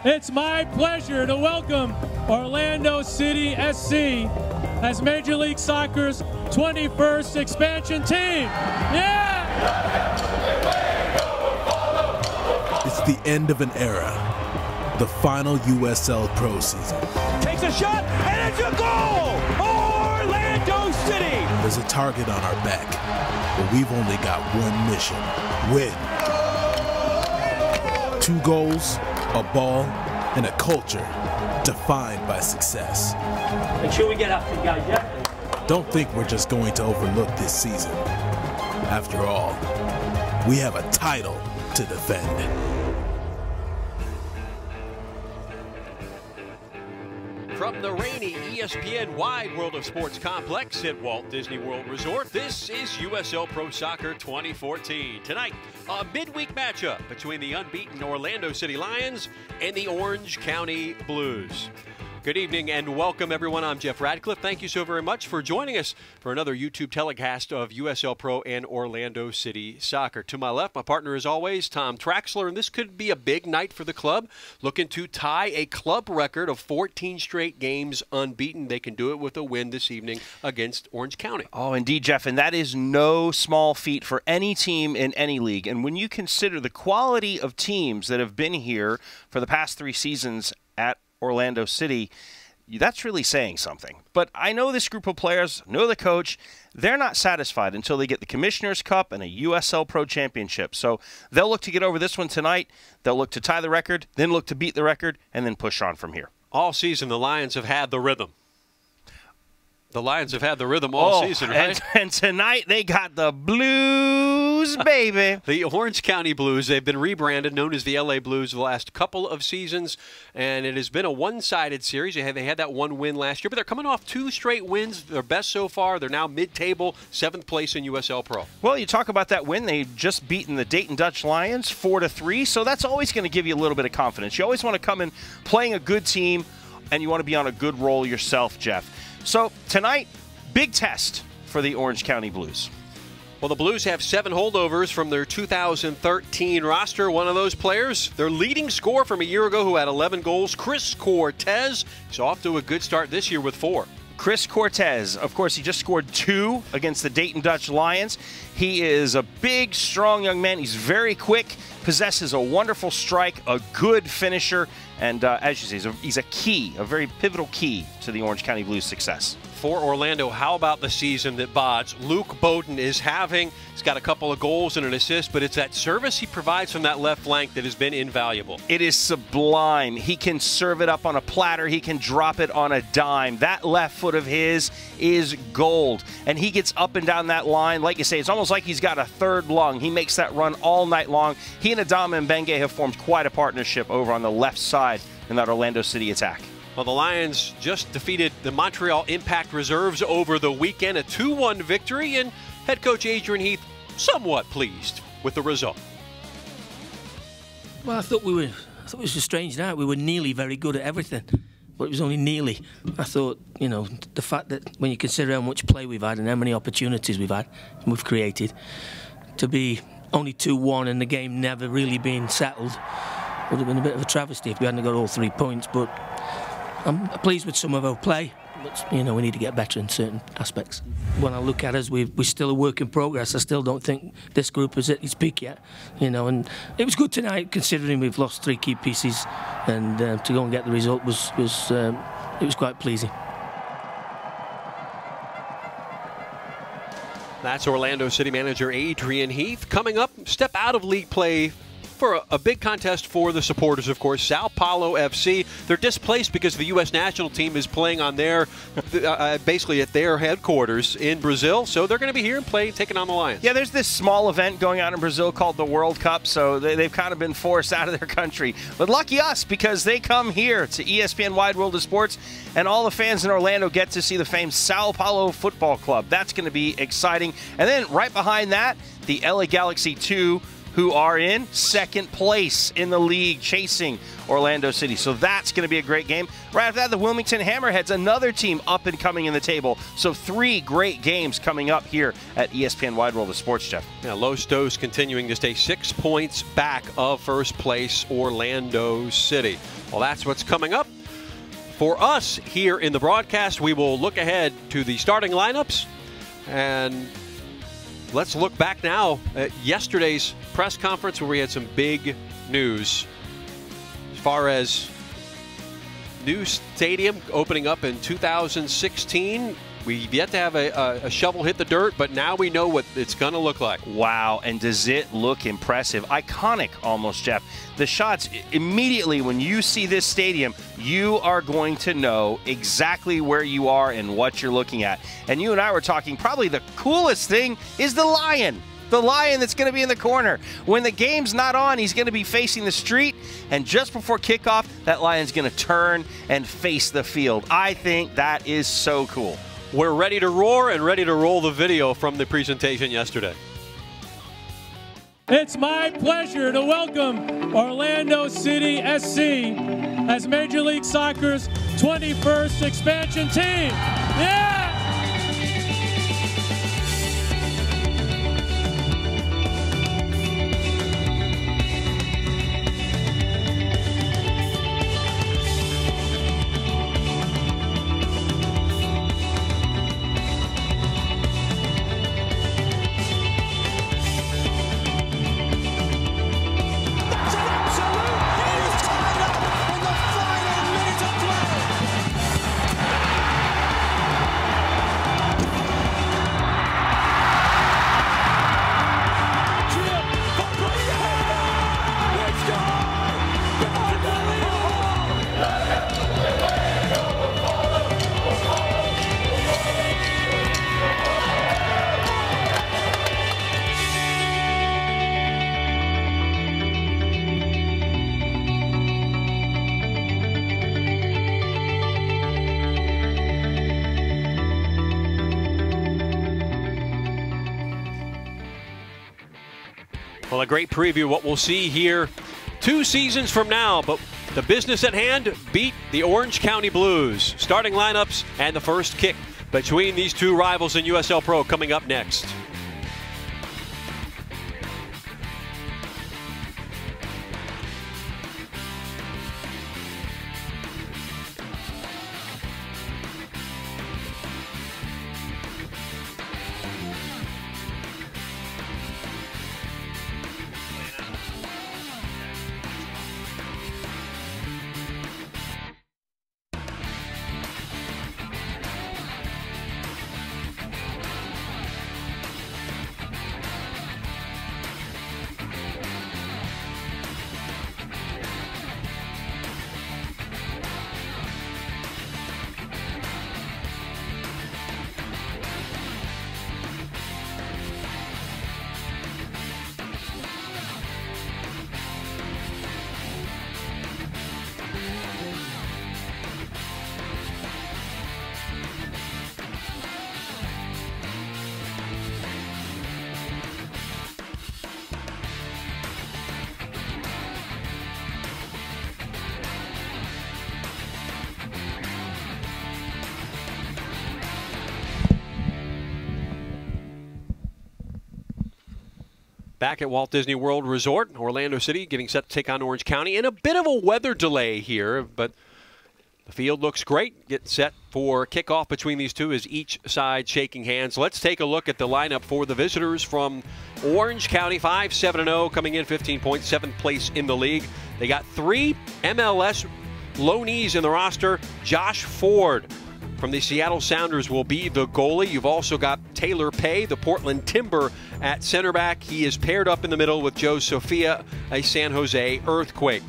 It's my pleasure to welcome Orlando City SC as Major League Soccer's 21st expansion team. Yeah! It's the end of an era. The final USL Pro season. Takes a shot, and it's a goal! Orlando City! There's a target on our back, but we've only got one mission: win. 2 goals, a ball, and a culture defined by success. Make sure we get up to guys, yeah? Don't think we're just going to overlook this season. After all, we have a title to defend. From the rainy ESPN Wide World of Sports complex at Walt Disney World Resort, this is USL Pro Soccer 2014. Tonight, a midweek matchup between the unbeaten Orlando City Lions and the Orange County Blues. Good evening and welcome, everyone. I'm Jeff Radcliffe. Thank you so very much for joining us for another YouTube telecast of USL Pro and Orlando City Soccer. To my left, my partner as always, Tom Traxler, and this could be a big night for the club, looking to tie a club record of 14 straight games unbeaten. They can do it with a win this evening against Orange County. Oh, indeed, Jeff, and that is no small feat for any team in any league. And when you consider the quality of teams that have been here for the past 3 seasons at Orlando City, that's really saying something. But I know this group of players, know the coach. They're not satisfied until they get the Commissioner's Cup and a USL Pro Championship. So they'll look to get over this one tonight. They'll look to tie the record, then look to beat the record, and then push on from here. All season, the Lions have had the rhythm. The Lions have had the rhythm all season, right? And tonight they got the Blues, baby. The Orange County Blues, they've been rebranded, known as the LA Blues the last couple of seasons, and it has been a one-sided series. They had that one win last year, but they're coming off 2 straight wins, their best so far. They're now mid-table, 7th place in USL Pro. Well, you talk about that win. They've just beaten the Dayton Dutch Lions 4-3, so that's always going to give you a little bit of confidence. You always want to come in playing a good team, and you want to be on a good roll yourself, Jeff. So tonight, big test for the Orange County Blues. Well, the Blues have 7 holdovers from their 2013 roster. One of those players, their leading scorer from a year ago who had 11 goals, Chris Cortez. He's off to a good start this year with 4. Chris Cortez, of course, he just scored 2 against the Dayton Dutch Lions. He is a big, strong young man. He's very quick, possesses a wonderful strike, a good finisher, and as you say, he's a very pivotal key to the Orange County Blues' success. For Orlando, how about the season that Bods Luke Bowden is having? He's got a couple of goals and an assist, but it's that service he provides from that left flank that has been invaluable. It is sublime. He can serve it up on a platter. He can drop it on a dime. That left foot of his is gold, and he gets up and down that line. Like you say, it's almost like he's got a third lung. He makes that run all night long. He and Adama Mbenge have formed quite a partnership over on the left side in that Orlando City attack. Well, the Lions just defeated the Montreal Impact Reserves over the weekend, a 2-1 victory, and head coach Adrian Heath somewhat pleased with the result. Well, I thought it was a strange night. We were nearly very good at everything, but it was only nearly. I thought, you know, the fact that when you consider how much play we've had and how many opportunities we've created, to be only 2-1 and the game never really being settled would have been a bit of a travesty if we hadn't got all 3 points. But I'm pleased with some of our play, but you know, we need to get better in certain aspects. When I look at us, we're still a work in progress. I still don't think this group is at its peak yet, you know. And it was good tonight, considering we've lost 3 key pieces, and to go and get the result was quite pleasing. That's Orlando City manager Adrian Heath. Coming up, step out of league play for a big contest for the supporters, of course, Sao Paulo FC. They're displaced because the U.S. national team is playing on their, basically at their headquarters in Brazil. So they're going to be here and taking on the Lions. Yeah, there's this small event going on in Brazil called the World Cup, so they've kind of been forced out of their country. But lucky us, because they come here to ESPN Wide World of Sports, and all the fans in Orlando get to see the famed Sao Paulo Football Club. That's going to be exciting. And then right behind that, the LA Galaxy 2, who are in second place in the league, chasing Orlando City. So that's going to be a great game. Right after that, the Wilmington Hammerheads, another team up and coming in the table. So 3 great games coming up here at ESPN Wide World of Sports, Jeff. Yeah, Los Dos continuing to stay 6 points back of first place Orlando City. Well, that's what's coming up. For us here in the broadcast, we will look ahead to the starting lineups. And let's look back now at yesterday's press conference where we had some big news as far as new stadium opening up in 2016. We've yet to have a shovel hit the dirt, but now we know what it's going to look like. Wow, and does it look impressive? Iconic almost, Jeff. The shots, immediately when you see this stadium, you are going to know exactly where you are and what you're looking at. And you and I were talking, probably the coolest thing is the lion. The lion that's going to be in the corner. When the game's not on, he's going to be facing the street, and just before kickoff, that lion's going to turn and face the field. I think that is so cool. We're ready to roar and ready to roll the video from the presentation yesterday. It's my pleasure to welcome Orlando City SC as Major League Soccer's 21st expansion team. Yeah! Well, a great preview of what we'll see here 2 seasons from now, but the business at hand beat the Orange County Blues. Starting lineups and the first kick between these 2 rivals in USL Pro coming up next. Back at Walt Disney World Resort, Orlando City getting set to take on Orange County in a bit of a weather delay here, but the field looks great. Get set for kickoff between these two as each side shaking hands. Let's take a look at the lineup for the visitors from Orange County. 5-7-0, coming in 15 points, 7th place in the league. They got 3 MLS loanees in the roster. Josh Ford from the Seattle Sounders will be the goalie. You've also got Taylor Pay, the Portland Timber, at center back. He is paired up in the middle with Joe Sofia, a San Jose Earthquake.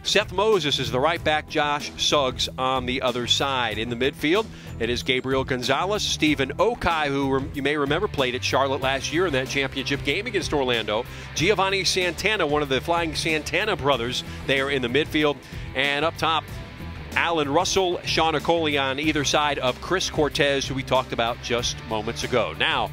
Seth Moses is the right back, Josh Suggs on the other side. In the midfield, it is Gabriel Gonzalez, Stephen Okai, who you may remember played at Charlotte last year in that championship game against Orlando. Giovanni Santana, one of the Flying Santana brothers, there in the midfield. And up top, Alan Russell, Sean Okoli on either side of Chris Cortez, who we talked about just moments ago. Now,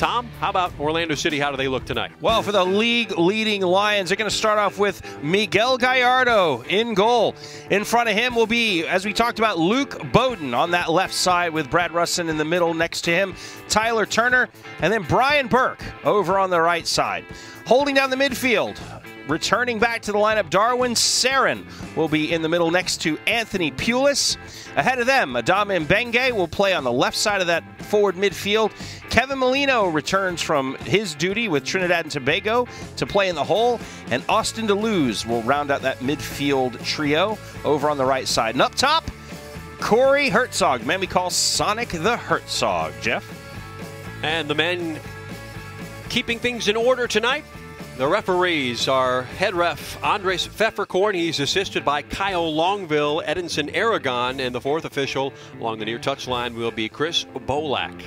Tom, how about Orlando City? How do they look tonight? Well, for the league-leading Lions, they're going to start off with Miguel Gallardo in goal. In front of him will be, as we talked about, Luke Bowden on that left side with Brad Russin in the middle next to him, Tyler Turner, and then Brian Burke over on the right side. Holding down the midfield, returning back to the lineup, Darwin Sarin will be in the middle next to Anthony Pulis. Ahead of them, Adama Mbenge will play on the left side of that forward midfield. Kevin Molino returns from his duty with Trinidad and Tobago to play in the hole. And Austin Deleuze will round out that midfield trio over on the right side. And up top, Corey Herzog, man we call Sonic the Herzog. Jeff? And the men keeping things in order tonight. The referees are head ref Andres Pfefferkorn. He's assisted by Kyle Longville, Edinson Aragon, and the fourth official along the near touchline will be Chris Bolak.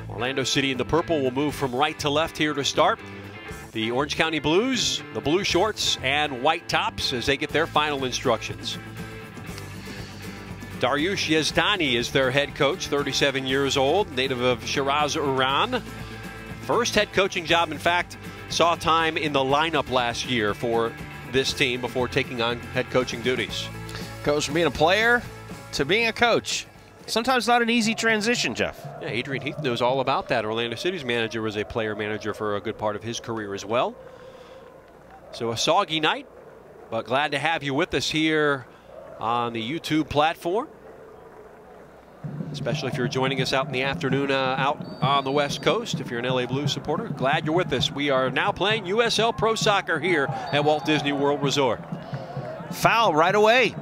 Orlando City in the purple will move from right to left here to start. The Orange County Blues, the blue shorts and white tops as they get their final instructions. Dariush Yazdani is their head coach, 37 years old, native of Shiraz, Iran. First head coaching job, in fact, saw time in the lineup last year for this team before taking on head coaching duties. Goes from being a player to being a coach. Sometimes not an easy transition, Jeff. Yeah, Adrian Heath knows all about that. Orlando City's manager was a player manager for a good part of his career as well. So a soggy night, but glad to have you with us here on the YouTube platform. Especially if you're joining us out in the afternoon out on the West Coast. If you're an LA Blues supporter, glad you're with us. We are now playing USL Pro Soccer here at Walt Disney World Resort. Foul right away,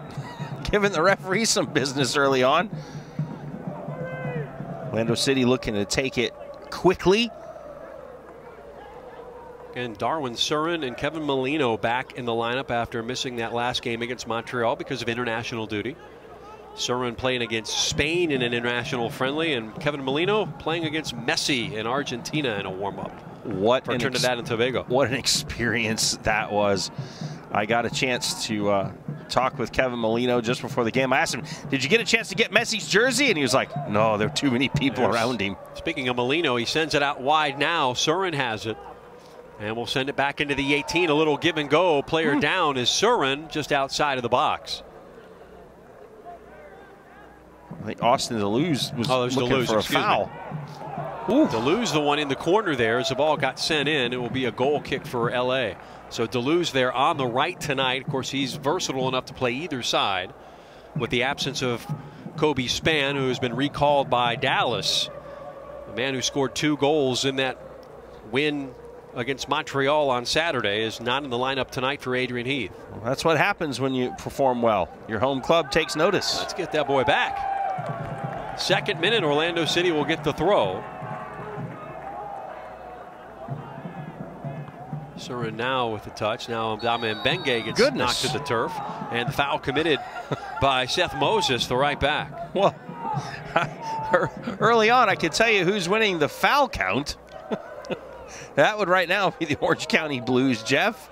giving the referee some business early on. Orlando City looking to take it quickly. And Darwin Sarin and Kevin Molino back in the lineup after missing that last game against Montreal because of international duty. Sarin playing against Spain in an international friendly, and Kevin Molino playing against Messi in Argentina in a warm-up for Trinidad and Tobago. What an experience that was. I got a chance to talk with Kevin Molino just before the game. I asked him, did you get a chance to get Messi's jersey? And he was like, no, there are too many people around him. Speaking of Molino, he sends it out wide now. Sarin has it. And we'll send it back into the 18. A little give and go. Player down is Sarin just outside of the box. I think Austin Deleuze was looking for a foul. Deleuze, the one in the corner there, as the ball got sent in. It will be a goal kick for LA. So Deleuze there on the right tonight. Of course, he's versatile enough to play either side. With the absence of Kobe Spann, who has been recalled by Dallas, the man who scored 2 goals in that win against Montreal on Saturday, is not in the lineup tonight for Adrian Heath. Well, that's what happens when you perform well. Your home club takes notice. Let's get that boy back. Second minute, Orlando City will get the throw. Sarin now with the touch. Now Adama Mbenge gets knocked to the turf. And the foul committed by Seth Moses, the right back. Well, early on, I could tell you who's winning the foul count. That would right now be the Orange County Blues, Jeff.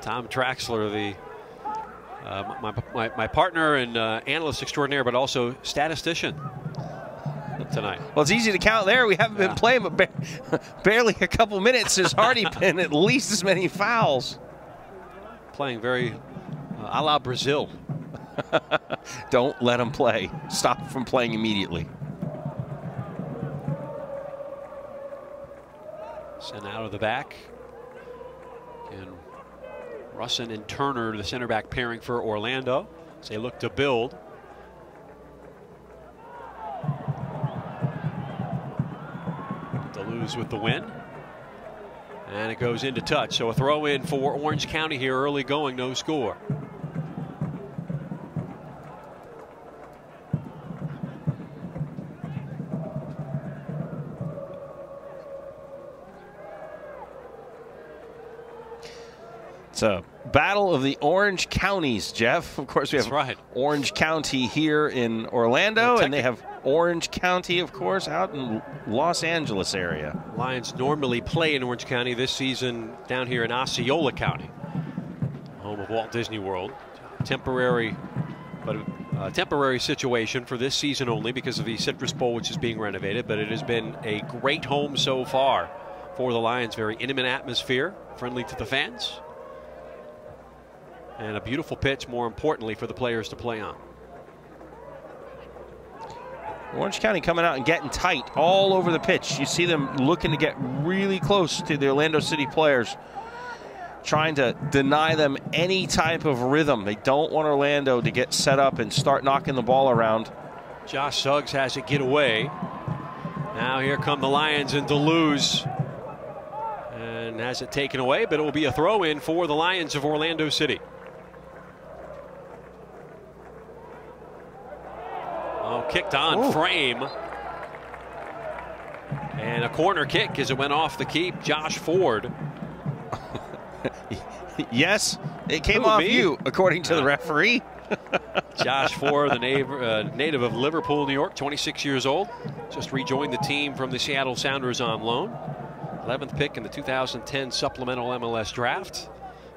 Tom Traxler, the my partner and analyst extraordinaire, but also statistician tonight. Well, it's easy to count there. We haven't been playing but barely a couple minutes. There's already been at least as many fouls. Playing very a la Brazil. Don't let them play. Stop from playing immediately. Sent out of the back. And Russin and Turner, the center back pairing for Orlando, as they look to build. Deleuze with the win. And it goes into touch. So a throw in for Orange County here, early going, no score. It's a battle of the Orange Counties, Jeff. Of course, we have Orange County here in Orlando, and they have Orange County, of course, out in Los Angeles area. Lions normally play in Orange County this season down here in Osceola County, home of Walt Disney World. Temporary, but a temporary situation for this season only because of the Citrus Bowl, which is being renovated, but it has been a great home so far for the Lions. Very intimate atmosphere, friendly to the fans, and a beautiful pitch, more importantly, for the players to play on. Orange County coming out and getting tight all over the pitch. You see them looking to get really close to the Orlando City players, trying to deny them any type of rhythm. They don't want Orlando to get set up and start knocking the ball around. Josh Suggs has it get away. Now here come the Lions and Deleuze, and has it taken away, but it will be a throw in for the Lions of Orlando City. Oh, kicked on. Ooh. Frame. And a corner kick as it went off the keep. Josh Ford. Yes, it came off you, according to the referee. Josh Ford, the native of Liverpool, New York, 26 years old. Just rejoined the team from the Seattle Sounders on loan. 11th pick in the 2010 supplemental MLS draft.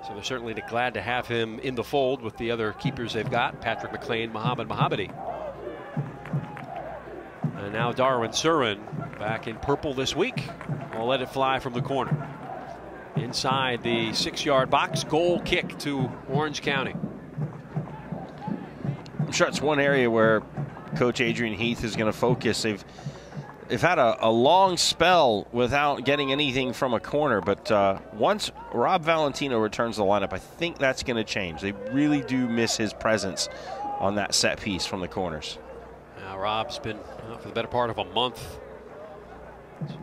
So they're certainly glad to have him in the fold with the other keepers they've got, Patrick McLean, Mohamed Mohammadi. And now Darwin Surin back in purple this week. I'll let it fly from the corner. Inside the 6-yard box, goal kick to Orange County. I'm sure it's one area where Coach Adrian Heath is going to focus. They've had a long spell without getting anything from a corner, but once Rob Valentino returns to the lineup, I think that's going to change. They really do miss his presence on that set piece from the corners. Rob's been for the better part of a month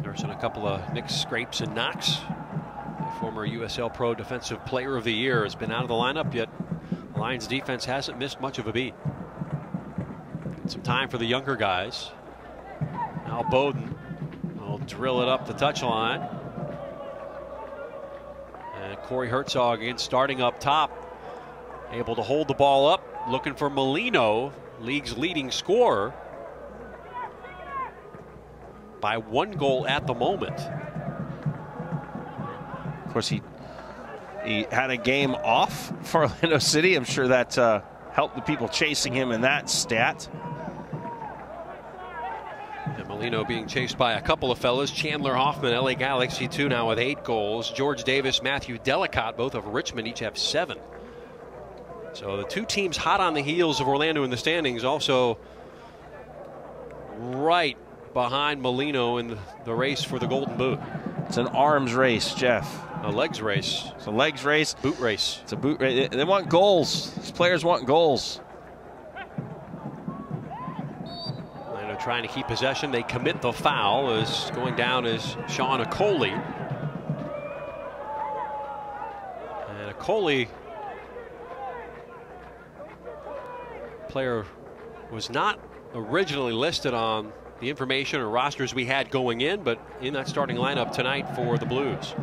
nursing a couple of nicks, scrapes, and knocks. The former USL Pro Defensive Player of the Year has been out of the lineup, yet the Lions defense hasn't missed much of a beat. Some time for the younger guys. Now Bowden will drill it up the touchline. And Corey Herzog again starting up top, able to hold the ball up, looking for Molino, league's leading scorer, by 1 goal at the moment. Of course, he had a game off for Orlando City. I'm sure that helped the people chasing him in that stat. And Molino being chased by a couple of fellas. Chandler Hoffman, LA Galaxy 2, now with 8 goals. George Davis, Matthew Delicott, both of Richmond, each have 7. So the two teams hot on the heels of Orlando in the standings, also right behind Molino in the race for the Golden Boot. It's an arms race, Jeff. A legs race. It's a legs race. Boot race. It's a boot race. They want goals. These players want goals. Orlando trying to keep possession. They commit the foul. As going down is Sean Okoli. And Okoli, player, was not originally listed on the information or rosters we had going in, but in that starting lineup tonight for the Blues.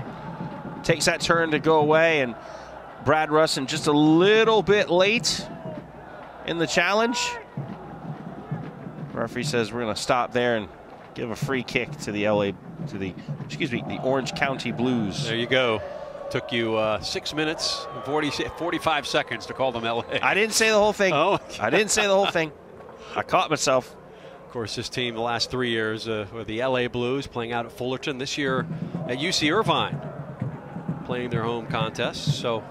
Takes that turn to go away, and Brad Russin just a little bit late in the challenge. The referee says we're going to stop there and give a free kick to the the Orange County Blues. There you go. Took you 6 minutes and 45 seconds to call them LA. I didn't say the whole thing. Oh, I didn't say the whole thing. I caught myself. Of course, this team the last 3 years were the LA Blues, playing out at Fullerton. This year at UC Irvine, playing their home contests. So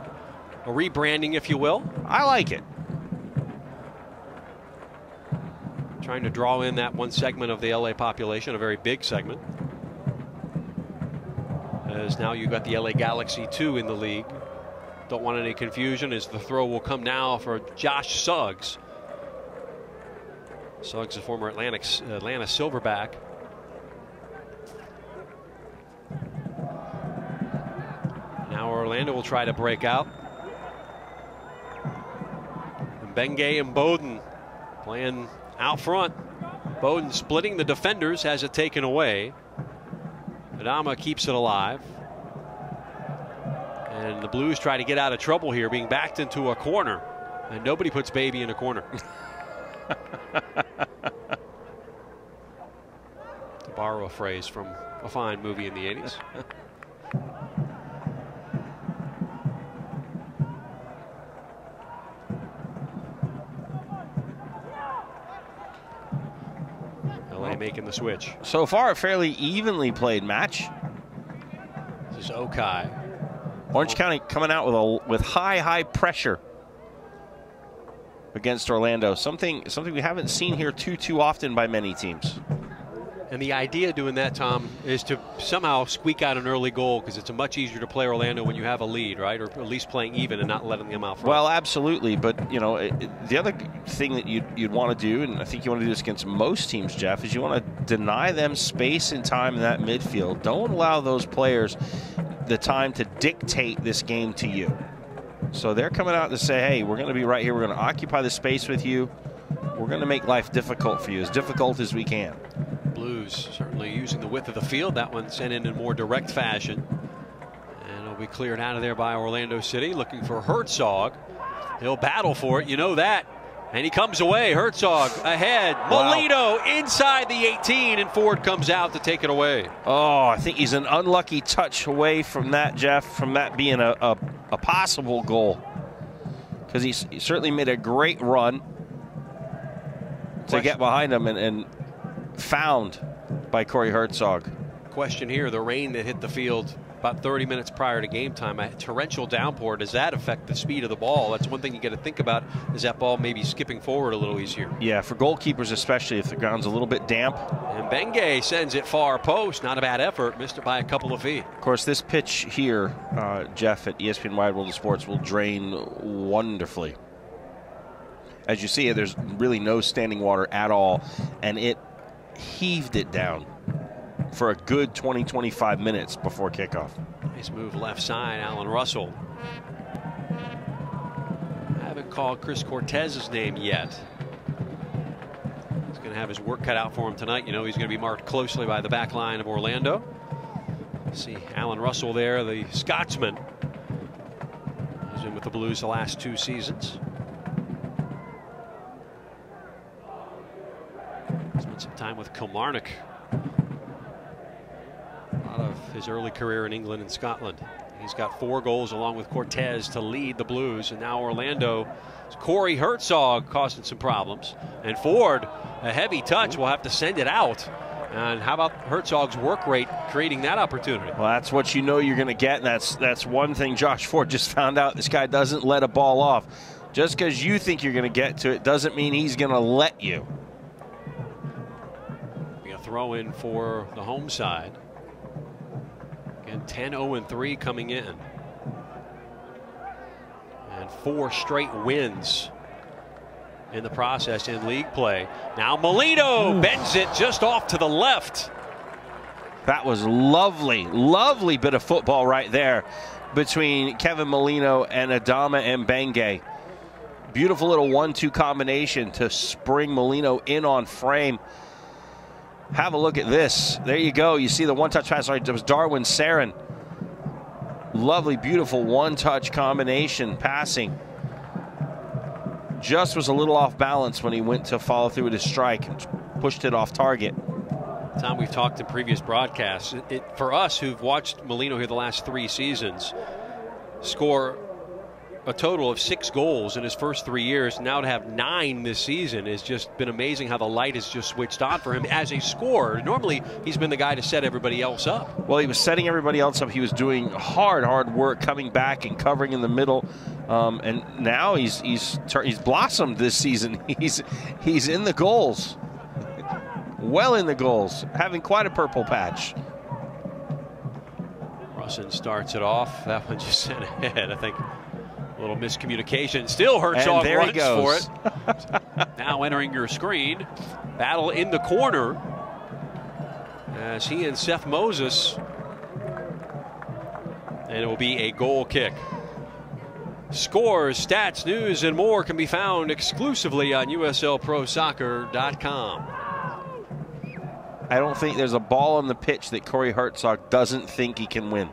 a rebranding, if you will. I like it. Trying to draw in that one segment of the LA population, a very big segment. As now you've got the LA Galaxy 2 in the league. Don't want any confusion as the throw will come now for Josh Suggs. Suggs, a former Atlanta Silverback. Now Orlando will try to break out. Benge and Bowden playing out front. Bowden splitting the defenders, has it taken away. Adama keeps it alive. And the Blues try to get out of trouble here, being backed into a corner. And nobody puts baby in a corner. To borrow a phrase from a fine movie in the 80s. making the switch. So far, a fairly evenly played match. This is Okai. Orange County coming out with high pressure against Orlando. Something we haven't seen here too often by many teams. And the idea doing that, Tom, is to somehow squeak out an early goal, because it's much easier to play Orlando when you have a lead, right? Or at least playing even and not letting them out front. Well, absolutely. But, you know, the other thing that you'd want to do, and I think you want to do this against most teams, Jeff, is you want to deny them space and time in that midfield. Don't allow those players the time to dictate this game to you. So they're coming out to say, hey, we're going to be right here. We're going to occupy the space with you. We're going to make life difficult for you, as difficult as we can. Blues certainly using the width of the field. That one sent in more direct fashion. And it'll be cleared out of there by Orlando City, looking for Herzog. He'll battle for it, you know that. And he comes away. Herzog ahead. Wow. Molino inside the 18, and Ford comes out to take it away. Oh, I think he's an unlucky touch away from that, Jeff, from that being a possible goal. Because he certainly made a great run to get behind him and found by Corey Herzog. Question here, the rain that hit the field about 30 minutes prior to game time, a torrential downpour, does that affect the speed of the ball? That's one thing you got to think about, is that ball maybe skipping forward a little easier. Yeah, for goalkeepers especially, if the ground's a little bit damp. And Benge sends it far post, not a bad effort, missed it by a couple of feet. Of course, this pitch here, Jeff, at ESPN Wide World of Sports will drain wonderfully. As you see, there's really no standing water at all, and it heaved it down for a good 20-25 minutes before kickoff. Nice move left side, Alan Russell. I haven't called Chris Cortez's name yet. He's going to have his work cut out for him tonight. You know, he's going to be marked closely by the back line of Orlando. See Alan Russell there, the Scotsman. He's been with the Blues the last 2 seasons. Spent some time with Kilmarnock. A lot of his early career in England and Scotland. He's got 4 goals along with Cortez to lead the Blues, and now Orlando. Corey Herzog causing some problems, and Ford, a heavy touch, will have to send it out. And how about Herzog's work rate creating that opportunity? Well, that's what you know you're going to get, and that's one thing Josh Ford just found out. This guy doesn't let a ball off. Just because you think you're going to get to it doesn't mean he's going to let you. A throw in for the home side. Again, 10-0-3 coming in. And 4 straight wins in the process in league play. Now Molino bends it just off to the left. That was lovely bit of football right there between Kevin Molino and Adama Mbenge. Beautiful little 1-2 combination to spring Molino in on frame. Have a look at this. There you go. You see the one-touch pass. Sorry, it was Darwin Sarin. Lovely, beautiful one-touch combination passing. Just was a little off balance when he went to follow through with his strike and pushed it off target. Tom, we've talked in previous broadcasts. For us who've watched Molino here the last 3 seasons score a total of 6 goals in his first 3 years, now to have 9 this season has just been amazing how the light has just switched on for him as a scorer. Normally, he's been the guy to set everybody else up. Well, he was setting everybody else up. He was doing hard work, coming back and covering in the middle. And now he's blossomed this season. He's in the goals, well in the goals, having quite a purple patch. Russin starts it off. That one just sent ahead, I think. A little miscommunication. Still Herzog runs for it. Now entering your screen. Battle in the corner as he and Seth Moses. And it will be a goal kick. Scores, stats, news, and more can be found exclusively on USLProSoccer.com. I don't think there's a ball on the pitch that Corey Herzog doesn't think he can win.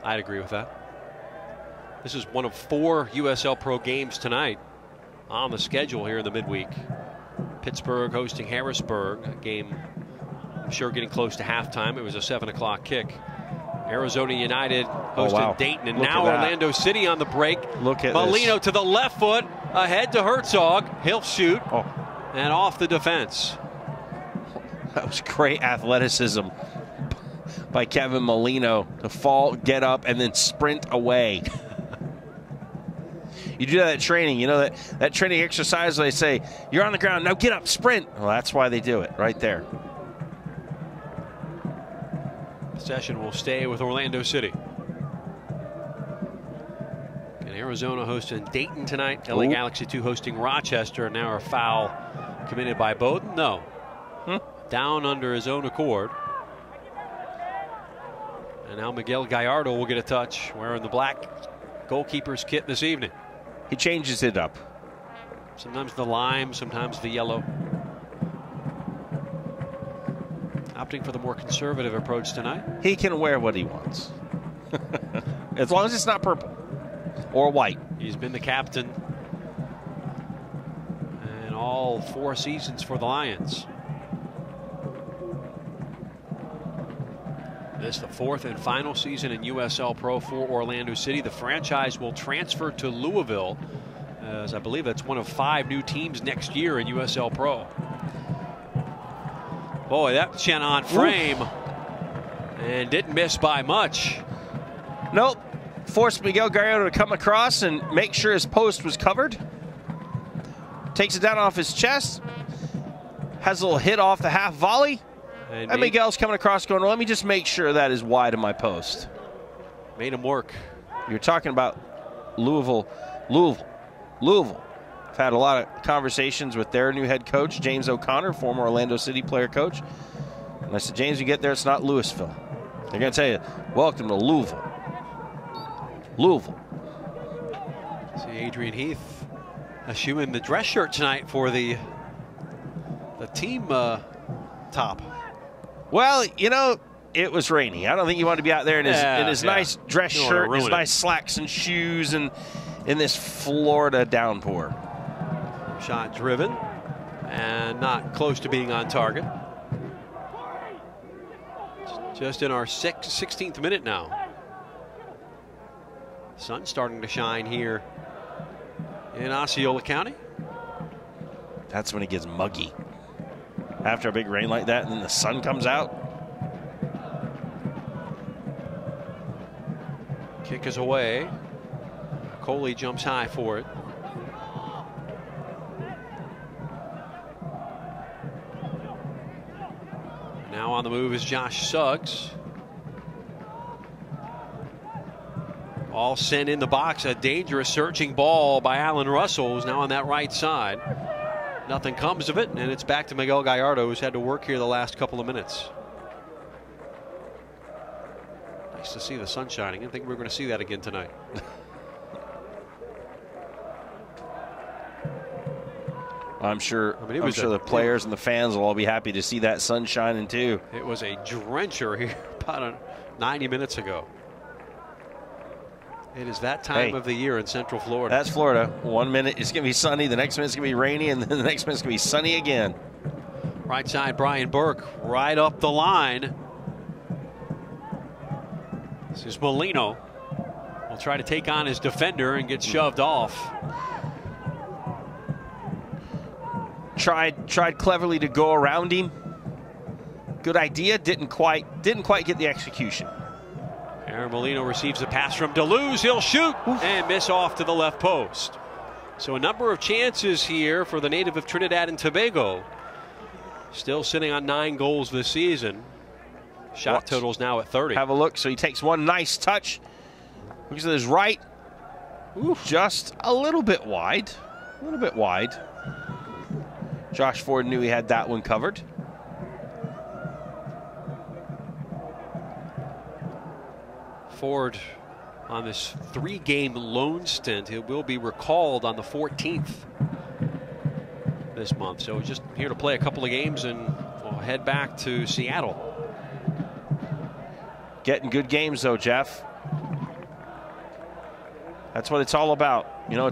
I'd agree with that. This is one of 4 USL Pro games tonight on the schedule here in the midweek. Pittsburgh hosting Harrisburg, a game I'm sure getting close to halftime. It was a 7 o'clock kick. Arizona United hosting Dayton, and now Orlando City on the break. Look at Molino this. to the left foot, Ahead to Herzog. He'll shoot. And off the defense. That was great athleticism by Kevin Molino to fall, get up, and then sprint away. You do that at training. You know that training exercise, they say, you're on the ground, now get up, sprint. Well, that's why they do it right there. Possession will stay with Orlando City. And Arizona hosting Dayton tonight. LA Galaxy 2 hosting Rochester. And now a foul committed by Bowden. No. Down under his own accord. And now Miguel Gallardo will get a touch wearing the black goalkeeper's kit this evening. He changes it up. Sometimes the lime, sometimes the yellow. Opting for the more conservative approach tonight. He can wear what he wants. As long as it's not purple or white. He's been the captain in all 4 seasons for the Lions. This is the 4th and final season in USL Pro for Orlando City. The franchise will transfer to Louisville, as I believe that's one of 5 new teams next year in USL Pro. Boy, that sent on frame. And didn't miss by much. Nope. Forced Miguel Gallardo to come across and make sure his post was covered. Takes it down off his chest. Has a little hit off the half volley. And Miguel's coming across going, well, let me just make sure that is wide of my post. Made him work. You're talking about Louisville. I've had a lot of conversations with their new head coach, James O'Connor, former Orlando City player coach. And I said, James, you get there, it's not Louisville. They're going to tell you, welcome to Louisville. See Adrian Heath eschewing the dress shirt tonight for the team top. Well, you know, it was rainy. I don't think you want to be out there in his nice dress shirt, his nice slacks and shoes, and in this Florida downpour. Shot driven and not close to being on target. Just in our 16th minute now. Sun starting to shine here in Osceola County. That's when it gets muggy. After a big rain like that, and then the sun comes out. Kick is away. Coley jumps high for it. Now on the move is Josh Suggs. All sent in the box. A dangerous searching ball by Alan Russell, who's now on that right side. Nothing comes of it, and it's back to Miguel Gallardo, who's had to work here the last couple of minutes. Nice to see the sun shining. I didn't think we were going to see that again tonight. I'm sure the players and the fans will all be happy to see that sun shining too. It was a drencher here about 90 minutes ago. It is that time of the year in Central Florida. That's Florida. 1 minute it's going to be sunny, the next minute it's going to be rainy, and then the next minute it's going to be sunny again. Right side, Brian Burke, right up the line. This is Molino. Will try to take on his defender and get shoved off. Tried cleverly to go around him. Good idea. Didn't quite get the execution. Aaron Molino receives a pass from Deleuze. He'll shoot and miss off to the left post. So a number of chances here for the native of Trinidad and Tobago. Still sitting on 9 goals this season. Shot total's now at 30. Have a look. So he takes one nice touch. Looks at his right. Just a little bit wide. A little bit wide. Josh Ford knew he had that one covered. Ford on this 3-game loan stint. He will be recalled on the 14th this month. So just here to play a couple of games and we'll head back to Seattle. Getting good games though, Jeff. That's what it's all about. You know,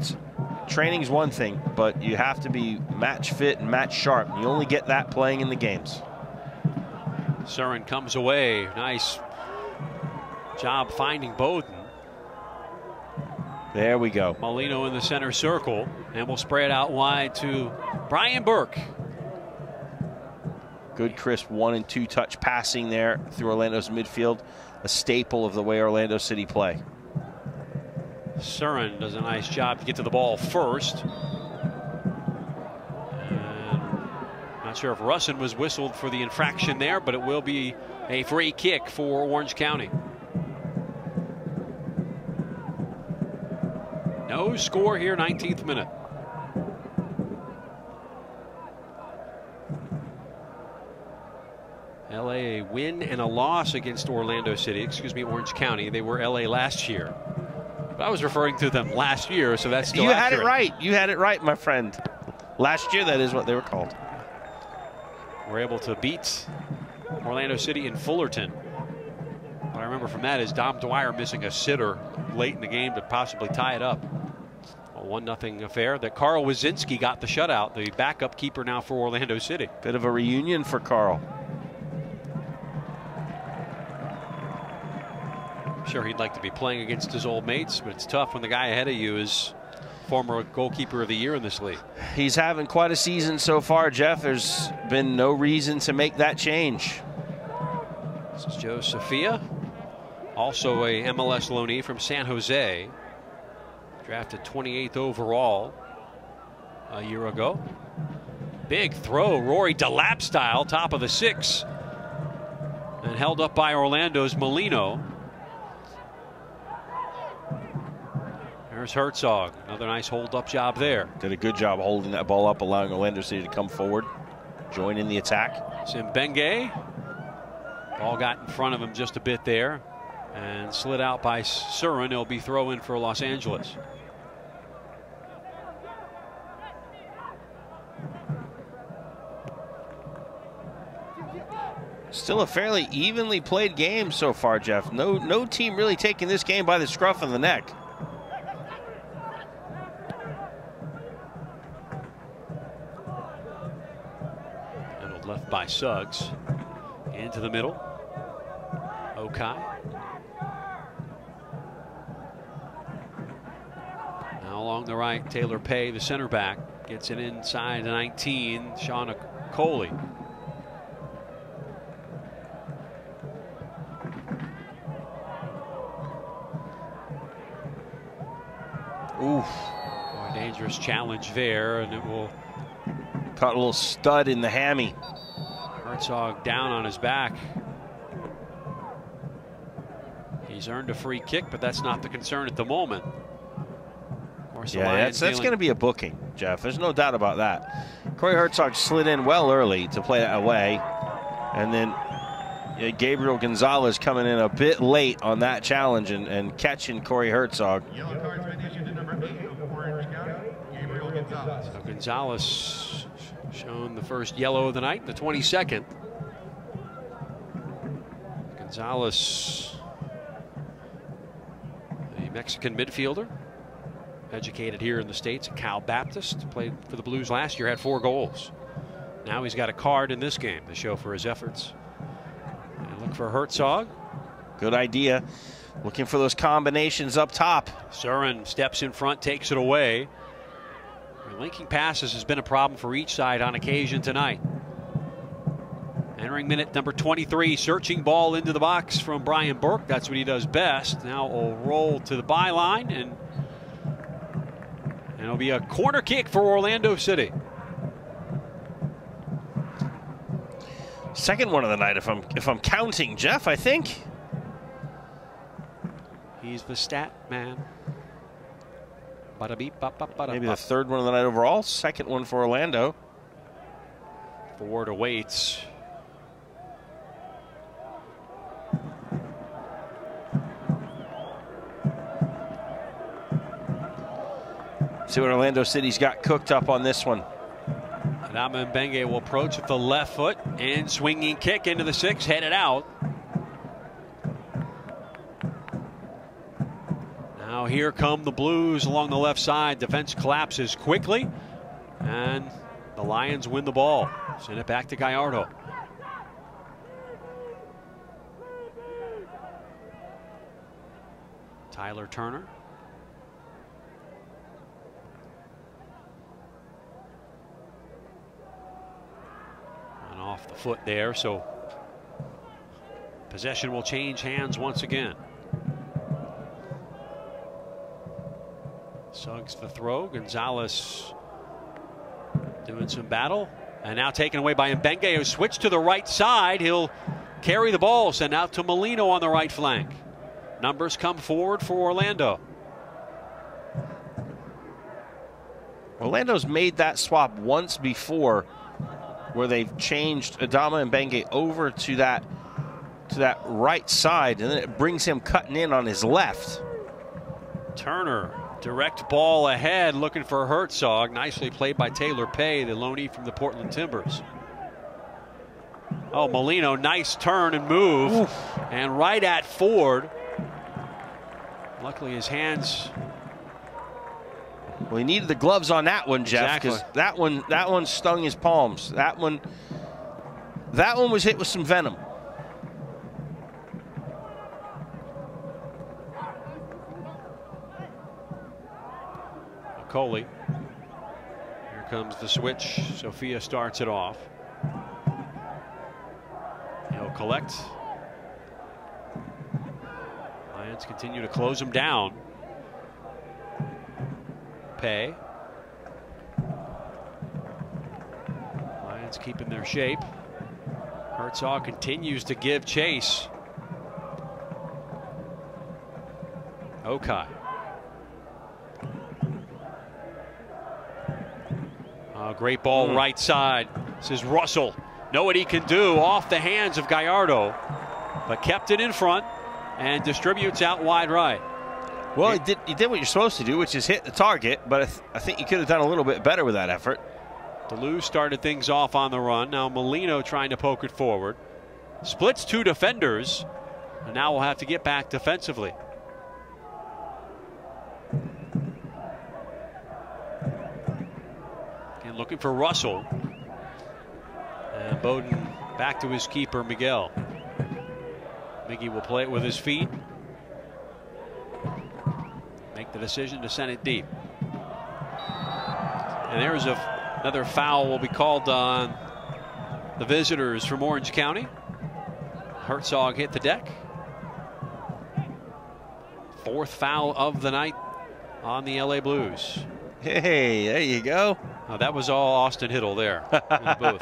training's one thing, but you have to be match fit and match sharp. You only get that playing in the games. Surin comes away. Nice job finding Bowden. There we go. Molino in the center circle, and we'll spray it out wide to Brian Burke. Good crisp 1 and 2 touch passing there through Orlando's midfield, a staple of the way Orlando City play. Surin does a nice job to get to the ball first. And not sure if Russin was whistled for the infraction there, but it will be a free kick for Orange County. No score here, 19th minute. LA a win and a loss against Orlando City, excuse me, Orange County. They were LA last year. But I was referring to them last year, so that's still accurate. You had it right. You had it right, my friend. Last year, that is what they were called. We're able to beat Orlando City in Fullerton. What I remember from that is Dom Dwyer missing a sitter late in the game to possibly tie it up. A 1-0 affair that Carl Wazinski got the shutout, the backup keeper now for Orlando City. Bit of a reunion for Carl. Sure, he'd like to be playing against his old mates, but it's tough when the guy ahead of you is former goalkeeper of the year in this league. He's having quite a season so far, Jeff. There's been no reason to make that change. This is Joe Sophia, also a MLS loanee from San Jose, drafted 28th overall a year ago. Big throw, Rory Delap style, top of the 6, and held up by Orlando's Molino. There's Herzog. Another nice hold-up job there. Did a good job holding that ball up, allowing Orlando City to come forward, join in the attack. Simbenge. Ball got in front of him just a bit there and slid out by Surin. It'll be throw in for Los Angeles. Still a fairly evenly played game so far, Jeff. No team really taking this game by the scruff of the neck. Left by Suggs. Into the middle. Okai. Now along the right, Taylor Pay, the center back, gets it inside the 19. Sean Coley. Oof. Boy, dangerous challenge there, and it will. Caught a little stud in the hammy. Herzog down on his back. He's earned a free kick, but that's not the concern at the moment. Of course, yeah, that's going to be a booking, Jeff. There's no doubt about that. Corey Herzog slid in well early to play that away. And then Gabriel Gonzalez coming in a bit late on that challenge and catching Corey Herzog. Yellow cards been issued to number 8 of Orange County, Gabriel Gonzalez. So Gonzalez shown the first yellow of the night, the 22nd. Gonzalez, a Mexican midfielder, educated here in the States at Cal Baptist, played for the Blues last year, had 4 goals. Now he's got a card in this game to show for his efforts. And look for Herzog. Good idea. Looking for those combinations up top. Surin steps in front, takes it away. Linking passes has been a problem for each side on occasion tonight. Entering minute number 23, searching ball into the box from Brian Burke. That's what he does best. Now a roll to the byline, and it'll be a corner kick for Orlando City. Second one of the night, if I'm counting, Jeff, I think. He's the stat man. Maybe the third one of the night overall. Second one for Orlando. Ford awaits. See what Orlando City's got cooked up on this one. Adama Mbenge will approach with the left foot and swinging kick into the 6, headed out. Now here come the Blues along the left side. Defense collapses quickly, and the Lions win the ball. Send it back to Gallardo. Tyler Turner. foot there, so possession will change hands once again. Suggs the throw. Gonzalez doing some battle. And now taken away by Mbenge, who switched to the right side. He'll carry the ball, send out to Molino on the right flank. Numbers come forward for Orlando. Orlando's made that swap once before, where they've changed Adama Mbenge over to that right side, and then it brings him cutting in on his left. Turner, direct ball ahead, looking for Herzog. Nicely played by Taylor Pay, the loanee from the Portland Timbers. Oh, Molino, nice turn and move. Oof. And right at Ford. Luckily his hands. Well, he needed the gloves on that one, Jeff, because that one stung his palms. That one was hit with some venom. Coley. Here comes the switch. Sophia starts it off. He'll collect. Lions continue to close him down. Pay. Lions keeping their shape. Herzog continues to give chase. Okai. Great ball right side. This is Russell. Know what he can do off the hands of Gallardo, but kept it in front and distributes out wide right. Well, he did what you're supposed to do, which is hit the target, but I think you could have done a little bit better with that effort. Duluth started things off on the run. Now Molino trying to poke it forward. Splits two defenders, and now we'll have to get back defensively. And looking for Russell. And Bowden back to his keeper, Miguel. Miggy will play it with his feet. Make the decision to send it deep. And there's another foul will be called on the visitors from Orange County. Herzog hit the deck. Fourth foul of the night on the LA Blues. Hey, there you go. Oh, that was all Austin Hiddle there in the booth.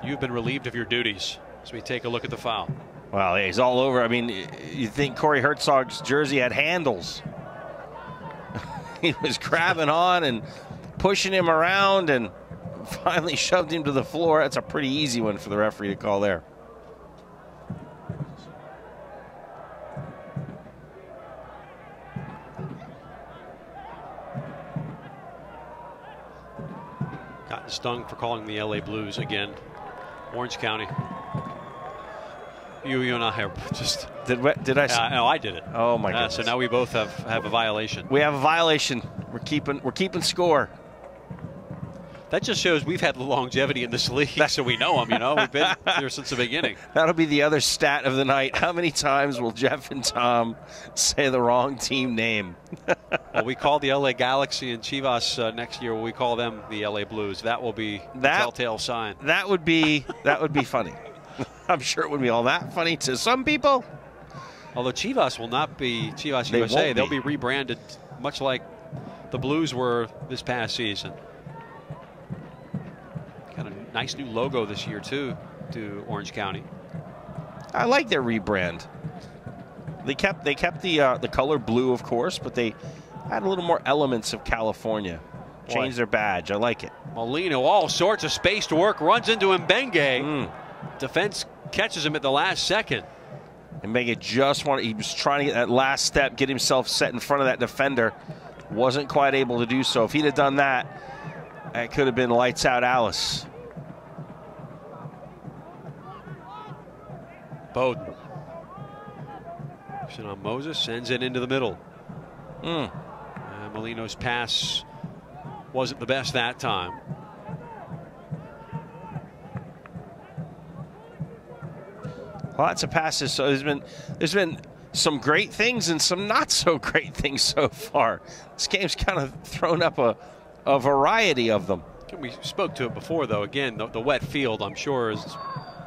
You've been relieved of your duties as we take a look at the foul. Well, yeah, he's all over. I mean, you think Corey Herzog's jersey had handles. He was grabbing on and pushing him around and finally shoved him to the floor. That's a pretty easy one for the referee to call there. Gotten stung for calling the LA Blues again. Orange County. You and I are just. Did I? No, I did it. Oh my goodness! So now we both have a violation. We have a violation. We're keeping score. That just shows we've had the longevity in this league, so we know them. You know, we've been there since the beginning. That'll be the other stat of the night. How many times will Jeff and Tom say the wrong team name? Well, we call the LA Galaxy and Chivas next year. We call them the LA Blues. That will be the telltale sign. That would be funny. I'm sure it wouldn't be all that funny to some people. Although Chivas will not be Chivas USA. They'll be rebranded much like the Blues were this past season. Got a nice new logo this year, too, to Orange County. I like their rebrand. They kept the color blue, of course, but they had a little more elements of California. Changed their badge. I like it. Molino, all sorts of space to work, runs into Mbenge. Defense catches him at the last second. Mbenge he was trying to get that last step, get himself set in front of that defender. Wasn't quite able to do so. If he'd have done that, it could have been lights out Alice. Bowden. On Moses, sends it into the middle. And Molino's pass wasn't the best that time. Lots of passes. So there's been some great things and some not so great things so far. This game's kind of thrown up a variety of them. We spoke to it before, though. Again, the wet field, I'm sure, is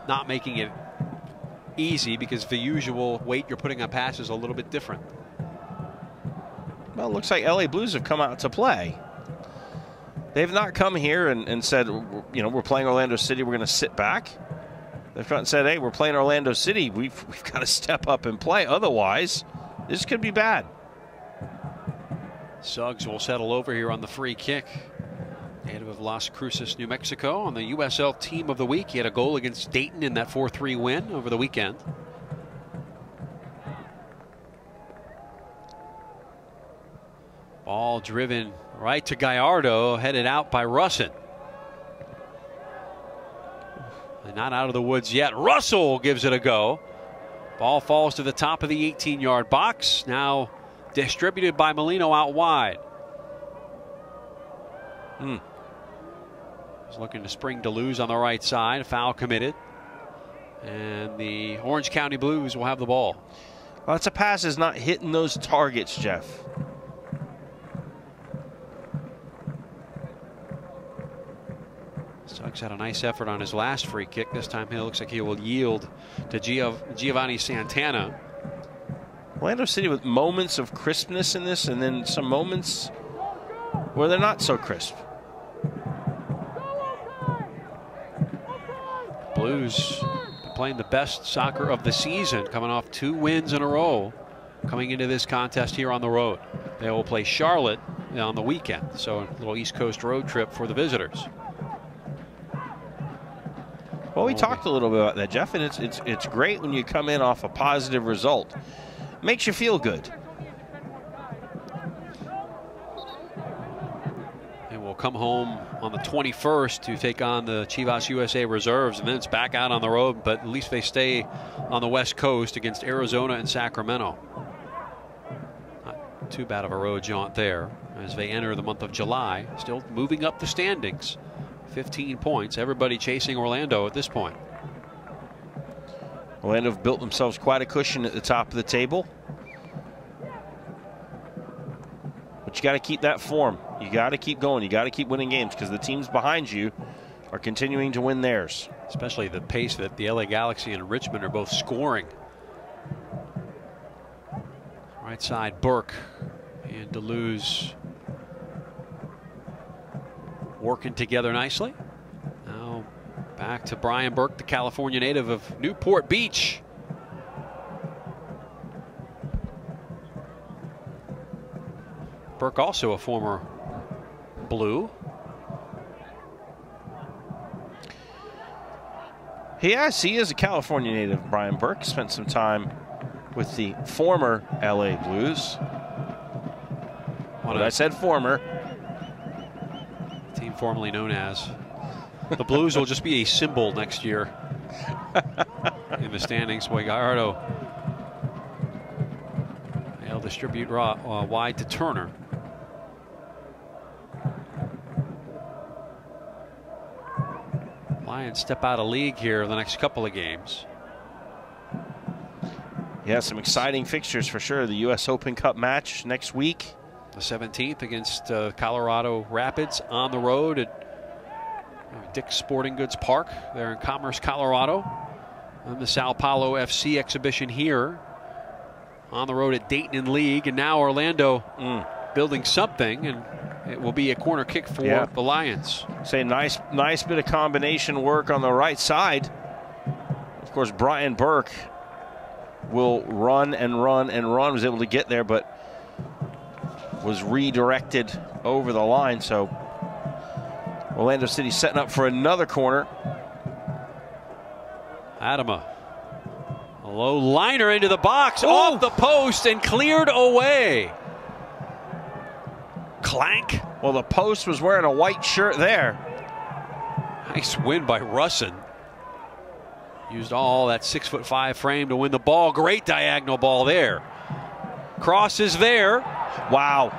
not making it easy because the usual weight you're putting on passes is a little bit different. Well, it looks like LA Blues have come out to play. They've not come here and said, you know, we're playing Orlando City, we're going to sit back. They've come and said, hey, we're playing Orlando City, we've got to step up and play. Otherwise, this could be bad. Suggs will settle over here on the free kick. Native of Las Cruces, New Mexico, on the USL Team of the Week. He had a goal against Dayton in that 4-3 win over the weekend. Ball driven right to Gallardo, headed out by Russin. And not out of the woods yet. Russell gives it a go. Ball falls to the top of the 18-yard box. Now distributed by Molino out wide. He's looking to spring Deleuze on the right side. Foul committed. And the Orange County Blues will have the ball. Well, it's a pass is not hitting those targets, Jeff. Suggs had a nice effort on his last free kick. This time he looks like he will yield to Giovanni Santana. Orlando City with moments of crispness in this, and then some moments where they're not so crisp. Blues playing the best soccer of the season, coming off 2 wins in a row, coming into this contest here on the road. They will play Charlotte on the weekend, so a little East Coast road trip for the visitors. Well, we talked a little bit about that, Jeff, and it's great when you come in off a positive result. Makes you feel good. And we'll come home on the 21st to take on the Chivas USA reserves, and then it's back out on the road, but at least they stay on the West Coast against Arizona and Sacramento. Not too bad of a road jaunt there as they enter the month of July, still moving up the standings. 15 points, everybody chasing Orlando at this point. Orlando have built themselves quite a cushion at the top of the table. But you got to keep that form. You got to keep going. You got to keep winning games because the teams behind you are continuing to win theirs. Especially the pace that the LA Galaxy and Richmond are both scoring. Right side, Burke and Deleuze working together nicely. Now back to Brian Burke, the California native of Newport Beach. Burke also a former Blue. Yes, he is a California native, Brian Burke. Spent some time with the former LA Blues. But I said former. Team formerly known as. The Blues will just be a symbol next year in the standings. Boy, Gallardo. They'll distribute wide to Turner. Lions step out of league here the next couple of games. Yeah, some exciting fixtures for sure. The U.S. Open Cup match next week. The 17th against Colorado Rapids on the road at Dick's Sporting Goods Park there in Commerce, Colorado. And the Sao Paulo FC exhibition here on the road at Dayton in League. And now Orlando building something, and it will be a corner kick for the Lions. Say nice bit of combination work on the right side. Of course, Brian Burke will run and run and run. Was able to get there, but was redirected over the line. So Orlando City setting up for another corner. Adama. A low liner into the box, off the post and cleared away. Clank. Well, the post was wearing a white shirt there. Nice win by Russin. Used all that 6'5" frame to win the ball. Great diagonal ball there. Cross is there. Wow.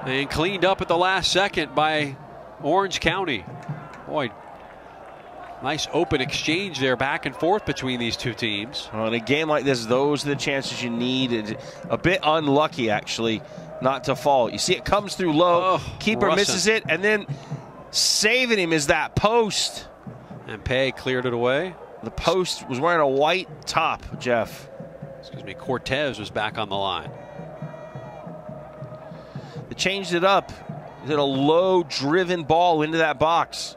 And cleaned up at the last second by Orange County. Boy, nice open exchange there back and forth between these two teams. Well, in a game like this, those are the chances you need. A bit unlucky, actually, not to fall. You see it comes through low. Keeper Russin misses it, and then Saving him is that post. And Pei cleared it away. The post was wearing a white top, Jeff. Excuse me, Cortez was back on the line. They changed it up. They did a low-driven ball into that box.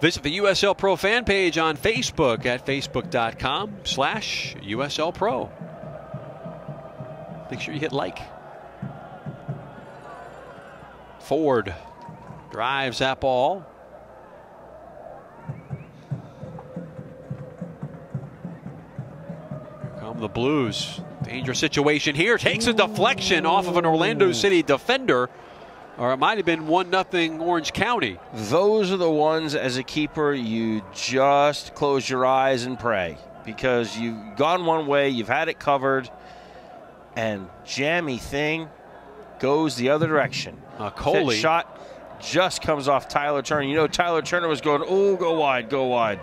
Visit the USL Pro fan page on Facebook at facebook.com/USL Pro. Make sure you hit like. Ford drives that ball. Here come the Blues. Dangerous situation here. Takes a deflection off of an Orlando City defender. Or it might have been 1-0 Orange County. Those are the ones, as a keeper, you just close your eyes and pray. Because you've gone one way, you've had it covered, and jammy thing goes the other direction. Coley. That shot just comes off Tyler Turner. You know Tyler Turner was going, oh, go wide, go wide.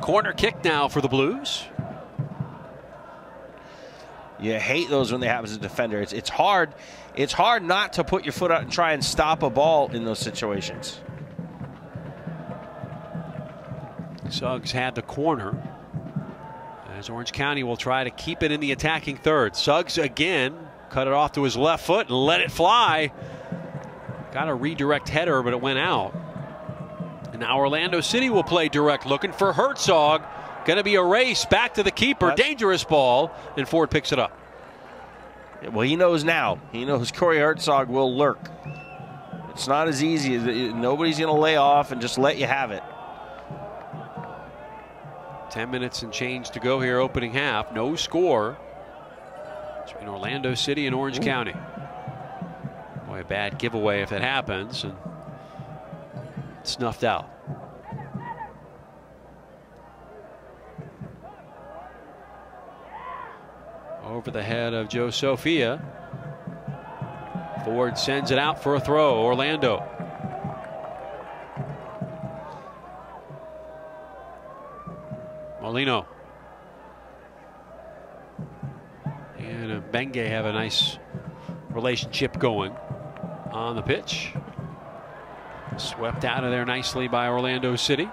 Corner kick now for the Blues. You hate those when they happen as a defender. It's hard. It's hard not to put your foot out and try and stop a ball in those situations. Suggs had the corner. As Orange County will try to keep it in the attacking third. Suggs again cut it off to his left foot and let it fly. Got a redirect header, but it went out. And now Orlando City will play direct, looking for Herzog. Going to be a race back to the keeper. Dangerous ball, and Ford picks it up. Well, he knows now. He knows Corey Herzog will lurk. It's not as easy. Nobody's going to lay off and just let you have it. 10 minutes and change to go here, opening half. No score between Orlando City and Orange County. Boy, a bad giveaway if it happens. And snuffed out. Over the head of Joe Sophia. Ford sends it out for a throw. Orlando. Molino. And Benge have a nice relationship going on the pitch. Swept out of there nicely by Orlando City.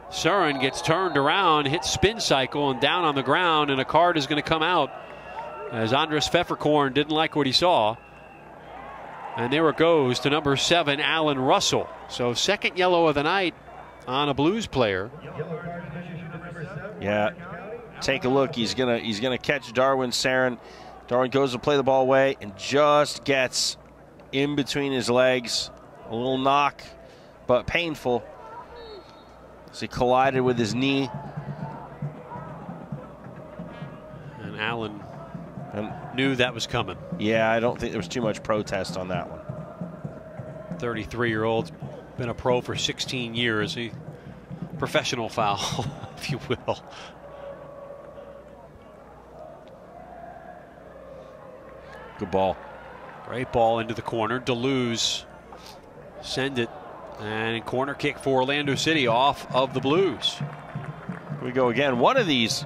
Surin gets turned around, hits spin cycle, and down on the ground, and a card is going to come out as Andres Pfefferkorn didn't like what he saw. And there it goes to number 7, Alan Russell. So second yellow of the night on a Blues player. Yeah, take a look. He's gonna catch Darwin Sarin. Darwin goes to play the ball away and just gets in between his legs. A little knock, but painful. So he collided with his knee. And Allen knew that was coming. Yeah, I don't think there was too much protest on that one. 33-year-old, been a pro for 16 years. Professional foul, if you will. Good ball. Great ball into the corner. Deleuze send it. And corner kick for Orlando City off of the Blues. Here we go again. One of these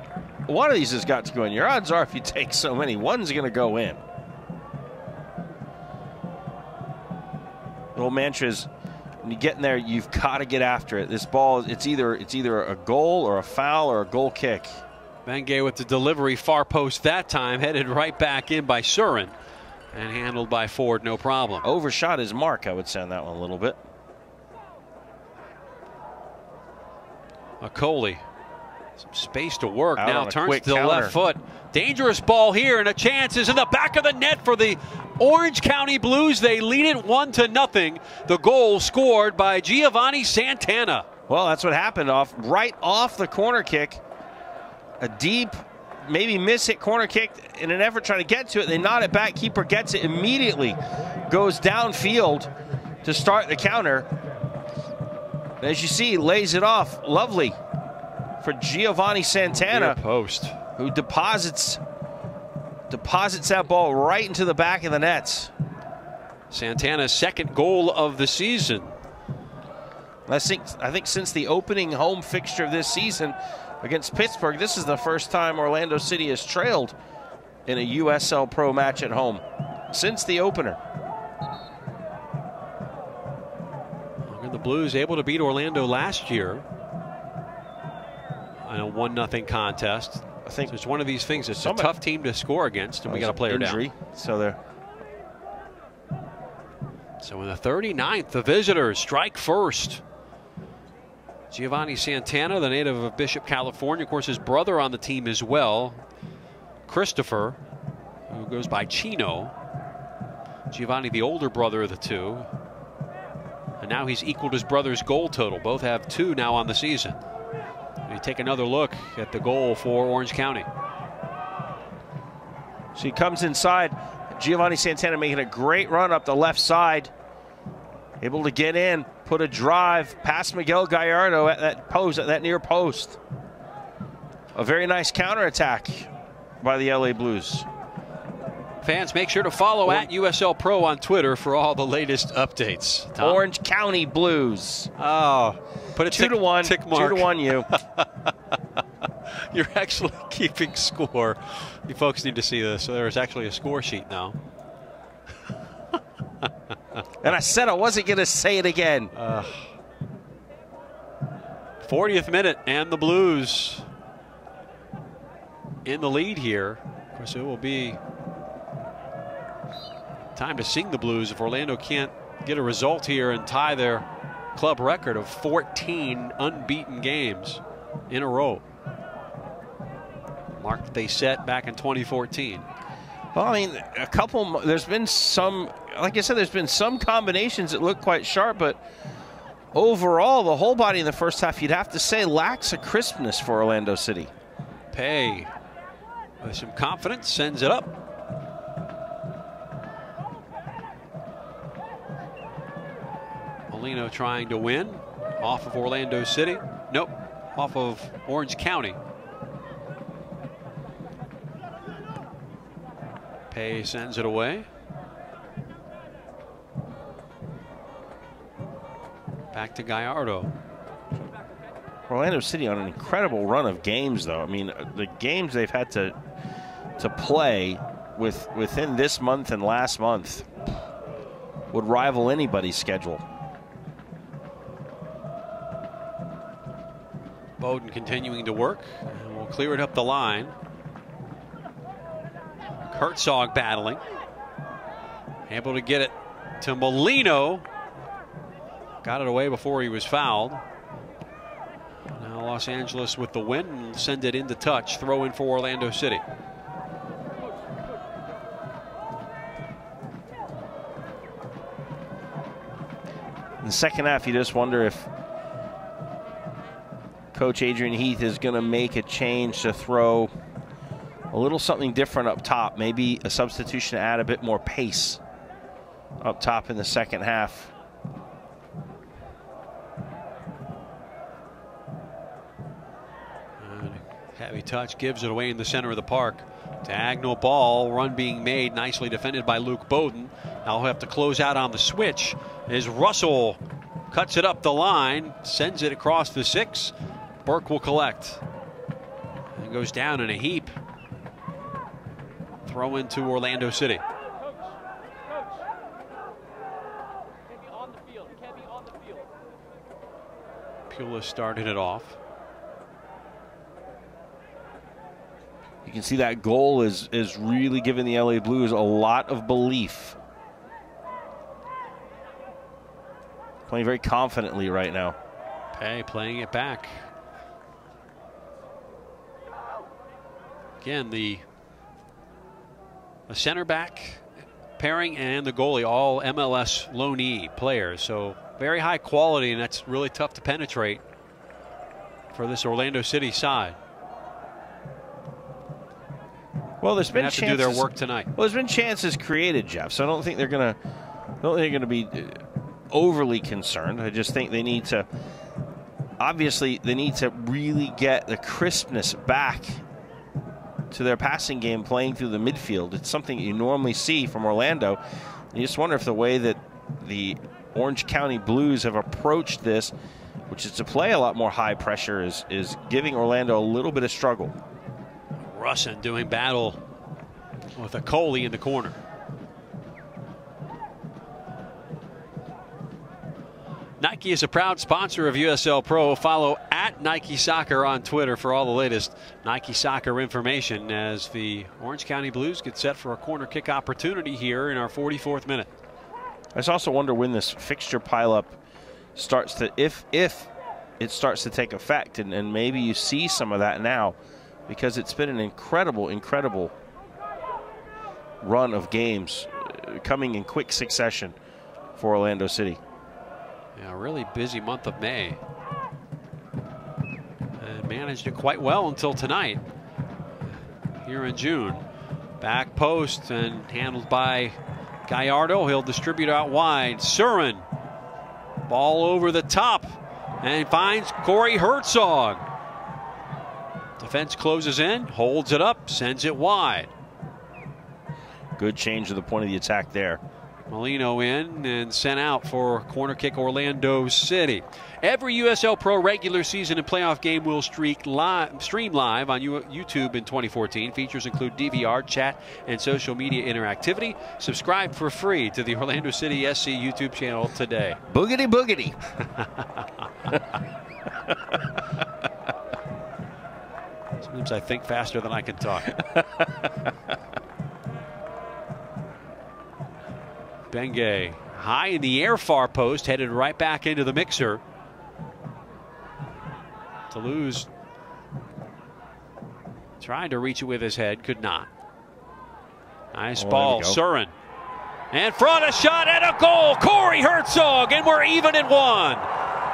has got to go in. Your odds are, if you take so many, one's going to go in. The whole mantra is, when you get in there, you've got to get after it. This ball, it's either a goal or a foul or a goal kick. Benge with the delivery, far post that time, headed right back in by Surin, and handled by Ford, no problem. Overshot his mark, I would say, on that one a little bit. Coley, some space to work. Out now turns to the counter. left foot. Dangerous ball here, and a chance is in the back of the net for the Orange County Blues. They lead it 1-0. The goal scored by Giovanni Santana. Well, that's what happened right off the corner kick. A deep, maybe miss-hit corner kick in an effort trying to get to it. They nod it back. Keeper gets it immediately. Goes downfield to start the counter. As you see, lays it off. Lovely for Giovanni Santana. Near post. Who deposits that ball right into the back of the nets. Santana's second goal of the season. I think since the opening home fixture of this season against Pittsburgh, this is the first time Orlando City has trailed in a USL Pro match at home since the opener. And the Blues able to beat Orlando last year in a 1-0 contest. I think so it's one of these things. It's a tough team to score against, and we got to play her down. So they're. So in the 39th, the visitors strike first. Giovanni Santana, the native of Bishop, California. Of course, his brother on the team as well, Christopher, who goes by Chino. Giovanni, the older brother of the two. And now he's equaled his brother's goal total. Both have 2 now on the season. And you take another look at the goal for Orange County. So he comes inside. Giovanni Santana making a great run up the left side. Able to get in, put a drive past Miguel Gallardo at that post, at that near post. A very nice counterattack by the LA Blues. Fans, make sure to follow at USL Pro on Twitter for all the latest updates. Tom? Orange County Blues. Oh, put a 2-1. Tick mark. 2-1 you. You're actually keeping score. You folks need to see this. So there's actually a score sheet now. And I said I wasn't going to say it again. 40th minute, and the Blues in the lead here. Of course, it will be time to sing the Blues if Orlando can't get a result here and tie their club record of 14 unbeaten games in a row. Mark that they set back in 2014. Well, I mean, there's been some, like I said, there's been some combinations that look quite sharp, but overall, the whole body in the first half, you'd have to say, lacks a crispness for Orlando City. Pay, with some confidence, sends it up. Molino trying to win off of Orlando City. Nope, off of Orange County. Pay sends it away. Back to Gallardo. Orlando City on an incredible run of games, though. I mean, the games they've had to play within this month and last month would rival anybody's schedule. Bowden continuing to work, and we'll clear it up the line. Herzog battling. Able to get it to Molino. Got it away before he was fouled. Now Los Angeles with the win and send it into touch. Throw in for Orlando City. In the second half, you just wonder if Coach Adrian Heath is going to make a change to throw a little something different up top. Maybe a substitution to add a bit more pace up top in the second half. Heavy touch, gives it away in the center of the park. Diagonal ball, run being made, nicely defended by Luke Bowden. Now he'll have to close out on the switch as Russell cuts it up the line, sends it across the 6. Burke will collect. And goes down in a heap. Throw into Orlando City. Pula started it off. You can see that goal is really giving the LA Blues a lot of belief. Playing very confidently right now. Pay playing it back. Again, the center back pairing and the goalie, all MLS loanee players. So very high quality, and that's really tough to penetrate for this Orlando City side. Well, there's been chances to do their work tonight. Well, there's been chances created, Jeff. So I don't think they're going to be overly concerned. I just think they need to. Obviously, they need to really get the crispness back to their passing game, playing through the midfield. It's something you normally see from Orlando. You just wonder if the way that the Orange County Blues have approached this, which is to play a lot more high pressure, is giving Orlando a little bit of struggle. Russin doing battle with a Coley in the corner. Nike is a proud sponsor of USL Pro. Follow at Nike Soccer on Twitter for all the latest Nike Soccer information as the Orange County Blues get set for a corner kick opportunity here in our 44th minute. I just also wonder when this fixture pileup starts to, if it starts to take effect, and maybe you see some of that now, because it's been an incredible run of games coming in quick succession for Orlando City. Yeah, a really busy month of May. And managed it quite well until tonight here in June. Back post and handled by Gallardo. He'll distribute out wide. Surin. Ball over the top and finds Corey Herzog. Defense closes in, holds it up, sends it wide. Good change to the point of the attack there. Molino in and sent out for corner kick Orlando City. Every USL Pro regular season and playoff game will stream live on YouTube in 2014. Features include DVR, chat, and social media interactivity. Subscribe for free to the Orlando City SC YouTube channel today. Boogity boogity. Sometimes I think faster than I can talk. Benge high in the air, far post, headed right back into the mixer. Toulouse trying to reach it with his head, could not. Nice ball, Surin. And front, a shot and a goal. Corey Herzog, and we're even at 1.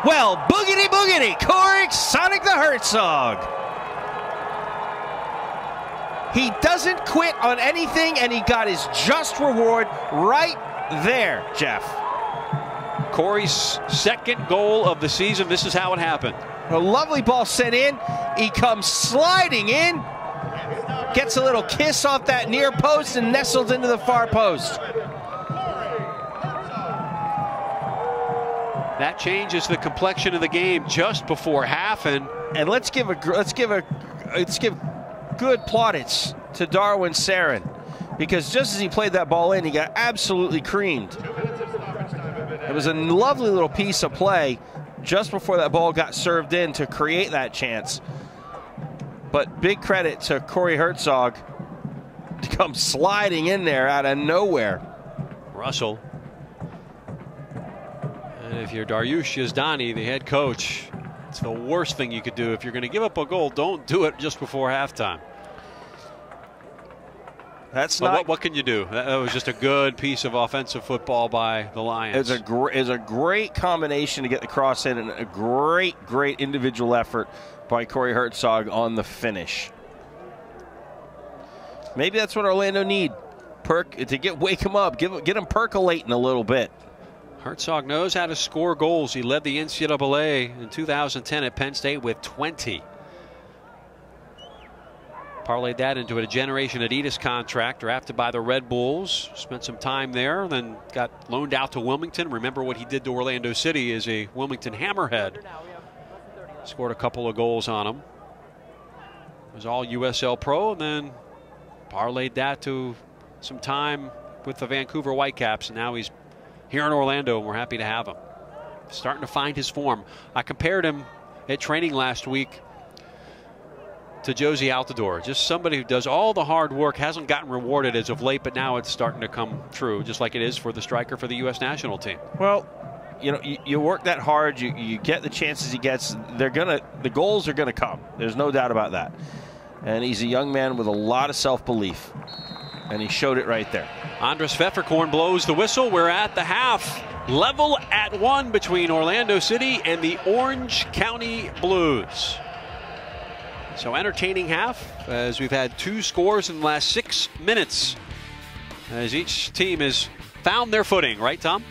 Well, boogity boogity, Corey Sonic the Herzog. He doesn't quit on anything, and he got his just reward right there, Jeff. Corey's second goal of the season. This is how it happened. A lovely ball sent in. He comes sliding in, gets a little kiss off that near post and nestles into the far post. That changes the complexion of the game just before half, and let's give good plaudits to Darwin Sarin, because just as he played that ball in, he got absolutely creamed. It was a lovely little piece of play just before that ball got served in to create that chance. But big credit to Corey Herzog to come sliding in there out of nowhere. Russell. And if you're Dariush Yazdani, the head coach, it's the worst thing you could do. If you're going to give up a goal, don't do it just before halftime. That's but not. What can you do? That was just a good piece of offensive football by the Lions. It's a great combination to get the cross in, and a great individual effort by Corey Herzog on the finish. Maybe that's what Orlando need. Wake him up, get him percolating a little bit. Herzog knows how to score goals. He led the NCAA in 2010 at Penn State with 20. Parlayed that into a Generation Adidas contract, drafted by the Red Bulls. Spent some time there, then got loaned out to Wilmington. Remember what he did to Orlando City as a Wilmington Hammerhead. Scored a couple of goals on him. Was all USL Pro, and then parlayed that to some time with the Vancouver Whitecaps, and now he's here in Orlando, and we're happy to have him. Starting to find his form. I compared him at training last week to Josie Altidore. Just somebody who does all the hard work, hasn't gotten rewarded as of late, but now it's starting to come true, just like it is for the striker for the U.S. national team. Well, you know, you work that hard, you get the chances he gets, the goals are gonna come. There's no doubt about that. And he's a young man with a lot of self-belief, and he showed it right there. Andres Pfefferkorn blows the whistle. We're at the half. Level at 1 between Orlando City and the Orange County Blues. So entertaining half, as we've had 2 scores in the last 6 minutes, as each team has found their footing, right, Tom?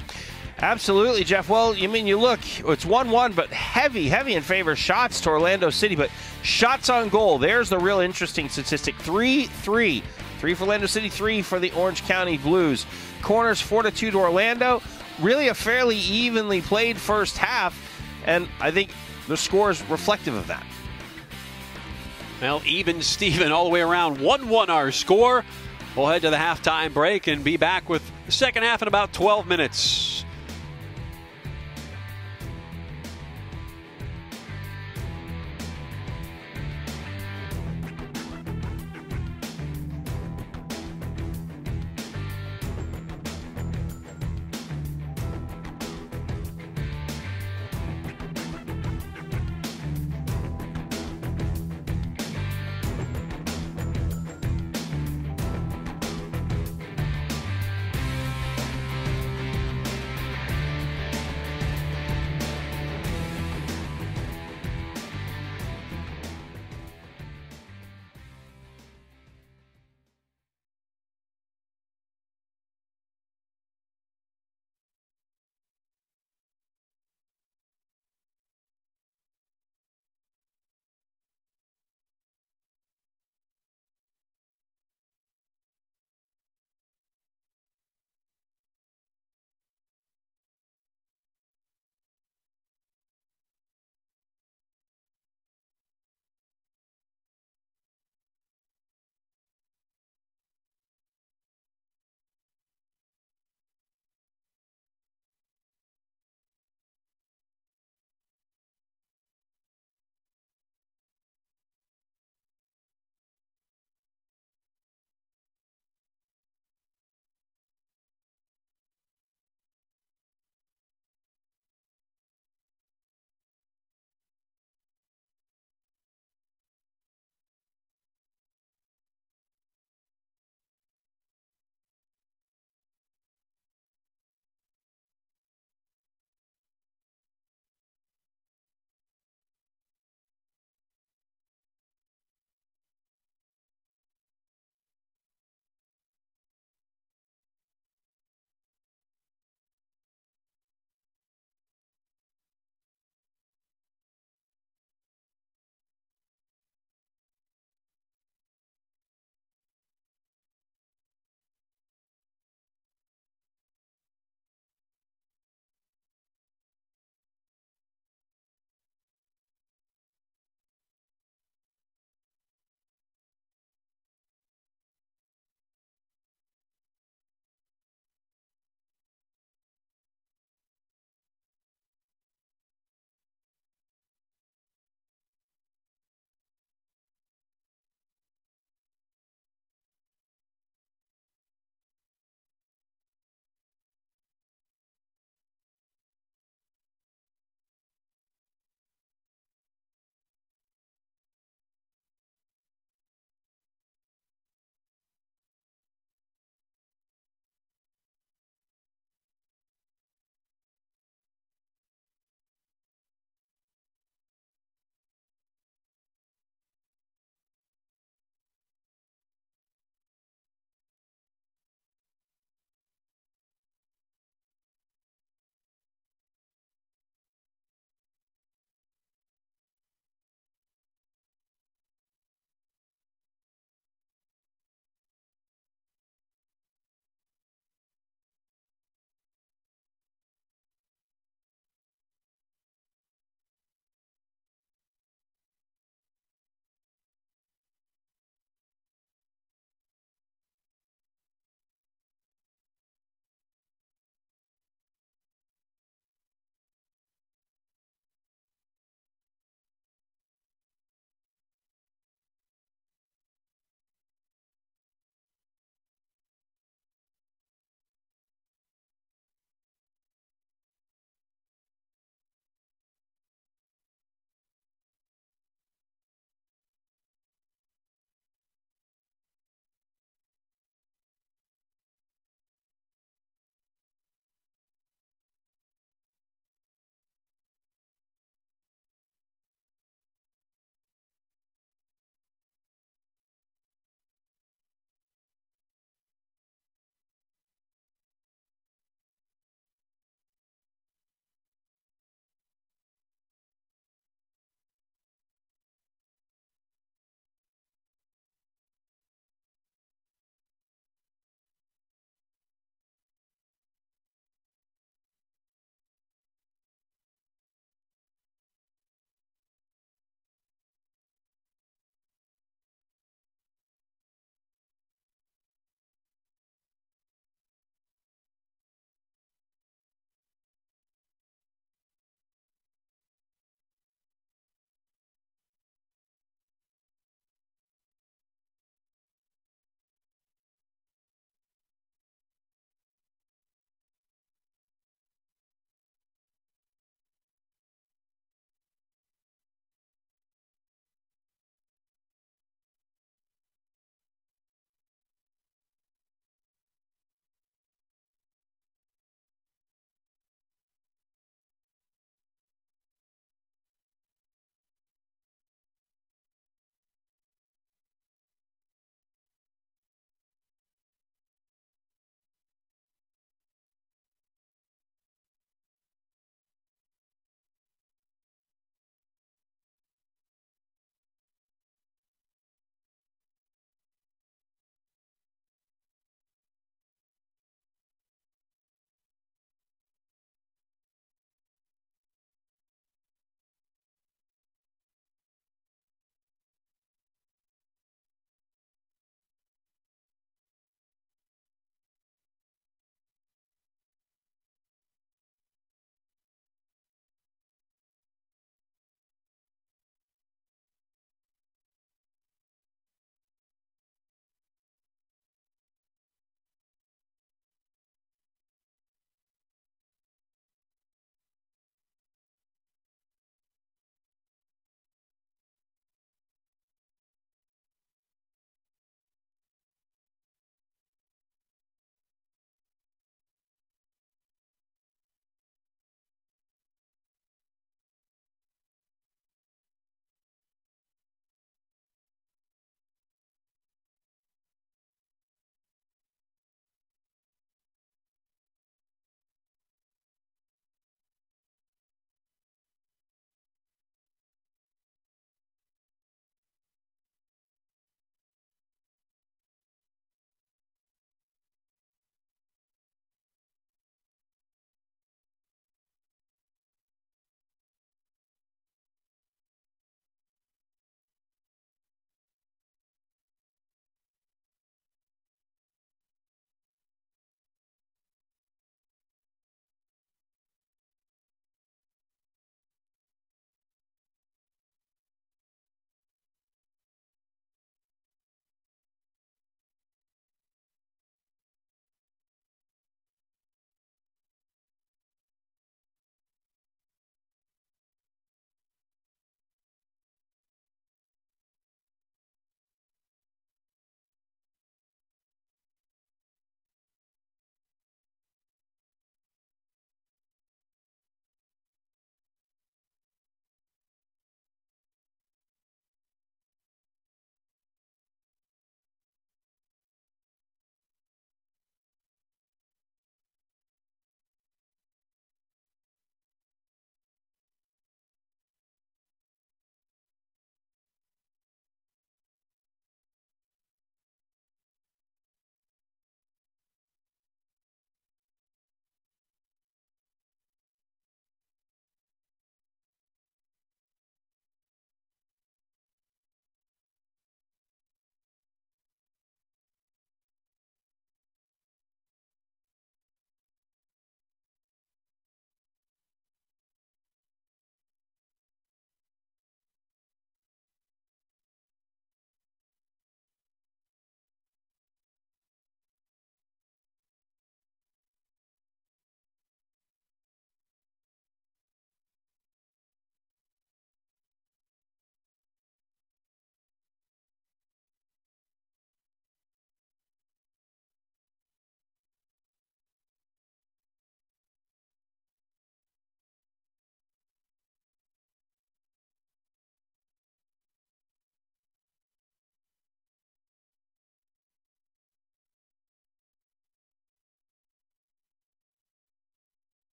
Absolutely, Jeff. Well, you look, it's 1-1, but heavy in favor of shots to Orlando City, but shots on goal, there's the real interesting statistic. 3-3. 3 for Orlando City, 3 for the Orange County Blues. Corners 4-2 to Orlando. Really a fairly evenly played first half, and I think the score is reflective of that. Well, even Steven all the way around. 1-1 our score. We'll head to the halftime break and be back with the second half in about 12 minutes.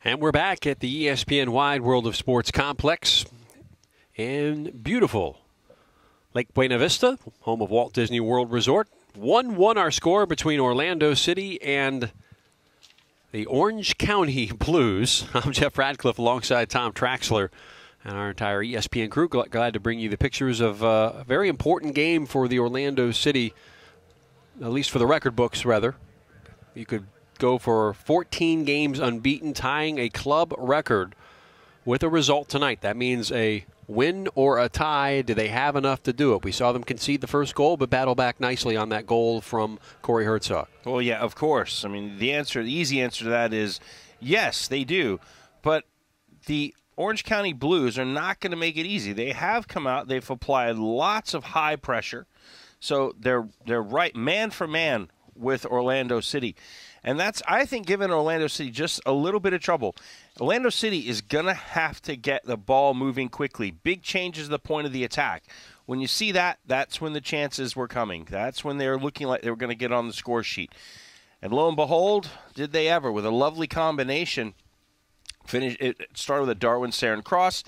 And we're back at the ESPN Wide World of Sports complex in beautiful Lake Buena Vista, home of Walt Disney World Resort. 1-1 our score between Orlando City and the Orange County Blues. I'm Jeff Radcliffe alongside Tom Traxler and our entire ESPN crew. Glad to bring you the pictures of a very important game for the Orlando City, at least for the record books, rather. You could go for 14 games unbeaten, tying a club record with a result tonight. That means a win or a tie. Do they have enough to do it? We saw them concede the first goal, but battle back nicely on that goal from Corey Hertzog. Well, yeah, of course. I mean, the easy answer to that is yes, they do. But the Orange County Blues are not going to make it easy. They have come out. They've applied lots of high pressure. So they're right man for man with Orlando City. And that's, I think, giving Orlando City just a little bit of trouble. Orlando City is going to have to get the ball moving quickly. Big changes to the point of the attack. When you see that, that's when the chances were coming. That's when they were looking like they were going to get on the score sheet. And lo and behold, did they ever, with a lovely combination. It started with a Darwin Sarin cross,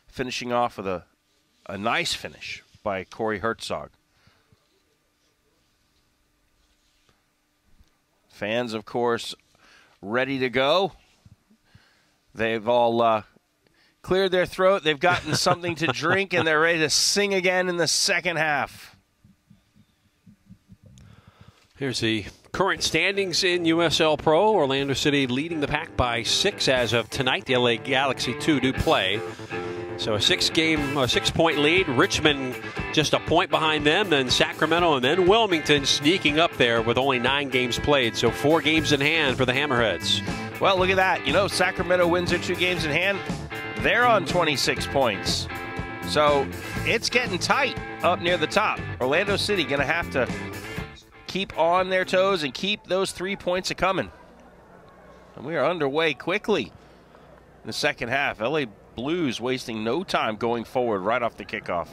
finishing off with a nice finish by Corey Hertzog. Fans, of course, ready to go. They've all cleared their throat. They've gotten something to drink, and they're ready to sing again in the second half. Here's the current standings in USL Pro. Orlando City leading the pack by 6 as of tonight. The LA Galaxy 2 do play. So a 6-point lead. Richmond just a point behind them, then Sacramento, and then Wilmington sneaking up there with only 9 games played. So 4 games in hand for the Hammerheads. Well, look at that. You know, Sacramento wins their 2 games in hand. They're on 26 points. So it's getting tight up near the top. Orlando City going to have to keep on their toes and keep those 3 points a coming. And we are underway quickly in the second half. LA Blues wasting no time going forward right off the kickoff.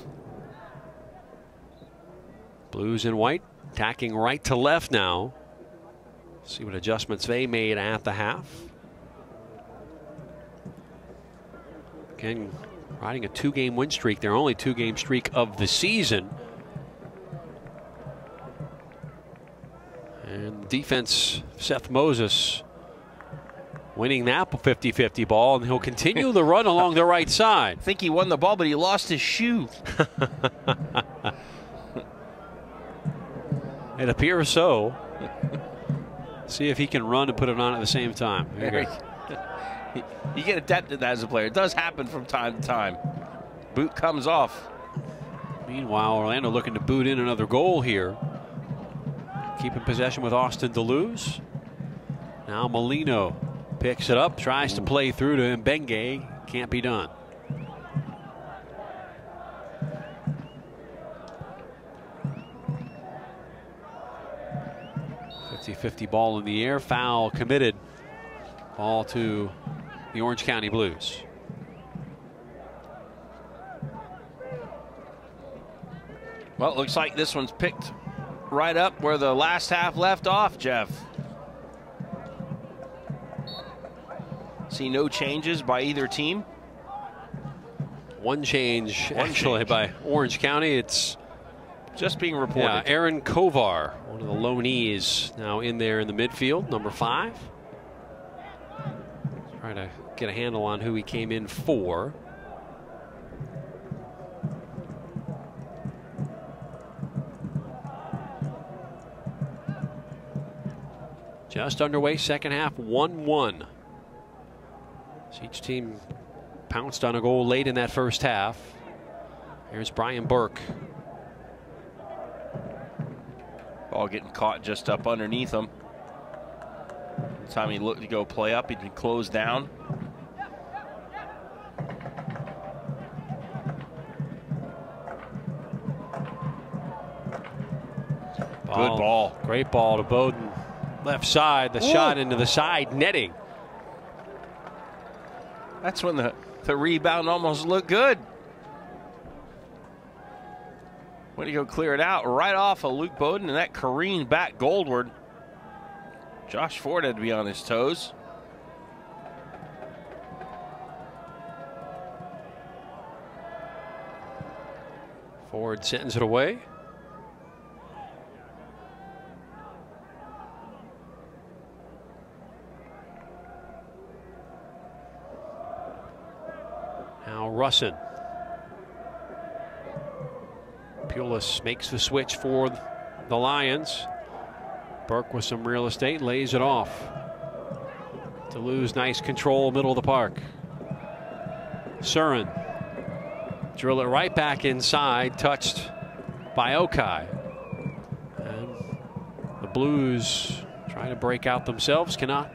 Blues in white, attacking right to left now. See what adjustments they made at the half. Again, riding a 2-game win streak, their only 2-game streak of the season. And defense, Seth Moses winning that 50-50 ball, and he'll continue the run along the right side. I think he won the ball, but he lost his shoe. It appears so. See if he can run and put it on at the same time. There you go. You get adept at that as a player. It does happen from time to time. Boot comes off. Meanwhile, Orlando looking to boot in another goal here. Keeping possession with Austin Deleuze. Now Molino picks it up, tries to play through to Mbenge. Can't be done. .50 ball in the air. Foul committed. Ball to the Orange County Blues. Well, it looks like this one's picked right up where the last half left off, Jeff. See no changes by either team. One change by Orange County. It's just being reported. Yeah, Aaron Kovar, one of the loanees, now in there in the midfield, number 5. Trying to get a handle on who he came in for. Just underway, second half, 1-1. So each team pounced on a goal late in that first half. Here's Brian Burke. Ball getting caught just up underneath him. Every time he looked to go play up, he'd been closed down. Good ball. Great ball to Bowden. Left side, the shot into the side netting. That's when the rebound almost looked good. Way to go clear it out right off of Luke Bowden, and that careened back goalward. Josh Ford had to be on his toes. Ford sends it away. Now Russin. Pulis makes the switch for the Lions. Burke with some real estate, lays it off. Deleuze, nice control, middle of the park. Surin. Drill it right back inside, touched by Okai. And the Blues trying to break out themselves, cannot.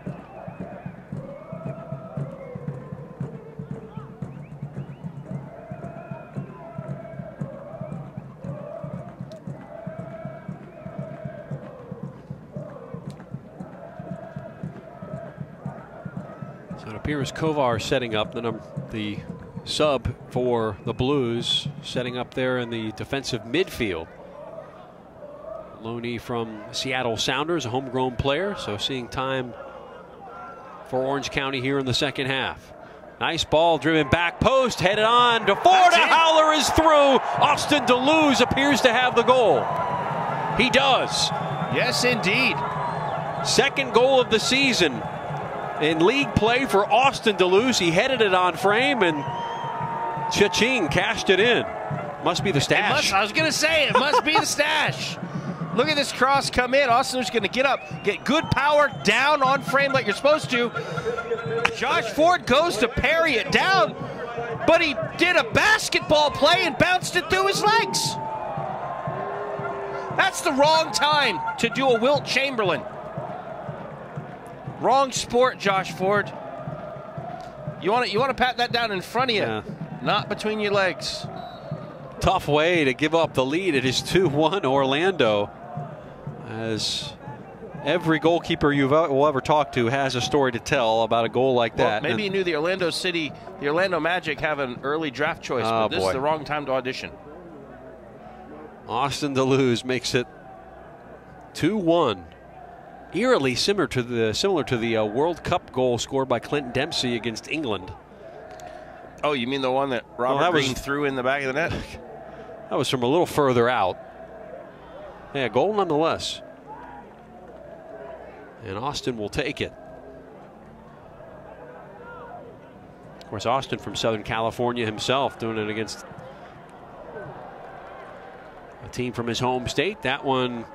So it appears Kovar setting up the sub for the Blues, setting up there in the defensive midfield. Loney from Seattle Sounders, a homegrown player, so seeing time for Orange County here in the second half. Nice ball driven back post, headed on to Ford. A howler is through. Austin Deleuze appears to have the goal. He does. Yes, indeed. Second goal of the season in league play for Austin Deleuze. He headed it on frame and Cha-ching, cashed it in. Must be the stash. I was going to say, it must be the stash. Look at this cross come in. Austin's going to get up, get good power down on frame like you're supposed to. Josh Ford goes to parry it down, but he did a basketball play and bounced it through his legs. That's the wrong time to do a Wilt Chamberlain. Wrong sport, Josh Ford. You want to pat that down in front of you. Yeah. Not between your legs. Tough way to give up the lead. It is 2-1 Orlando. As every goalkeeper will ever talk to has a story to tell about a goal like that. Well, maybe you knew the Orlando Magic have an early draft choice, but this is the wrong time to audition. Austin Deleuze makes it 2-1. Eerily similar to the World Cup goal scored by Clint Dempsey against England. Oh, you mean the one that Robert Green threw in the back of the net? That was from a little further out. Yeah, goal nonetheless. And Austin will take it. Of course, Austin from Southern California himself, doing it against a team from his home state. That one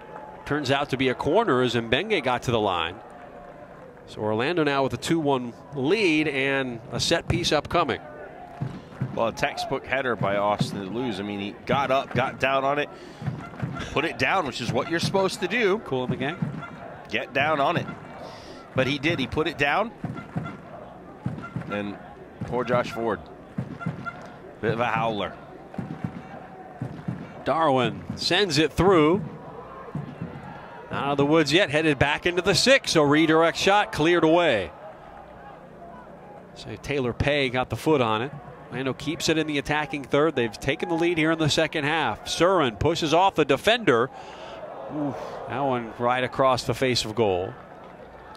turns out to be a corner as Mbenge got to the line. So Orlando now with a 2-1 lead and a set piece upcoming. Well, a textbook header by Austin Deleuze. I mean, he got up, got down on it, put it down, which is what you're supposed to do. Cool in the game. Get down on it. But he did. He put it down. And poor Josh Ford. Bit of a howler. Darwin sends it through. Not out of the woods yet. Headed back into the 6. A redirect shot cleared away. So Taylor Pay got the foot on it. Orlando keeps it in the attacking third. They've taken the lead here in the second half. Surin pushes off the defender. Ooh, that one right across the face of goal.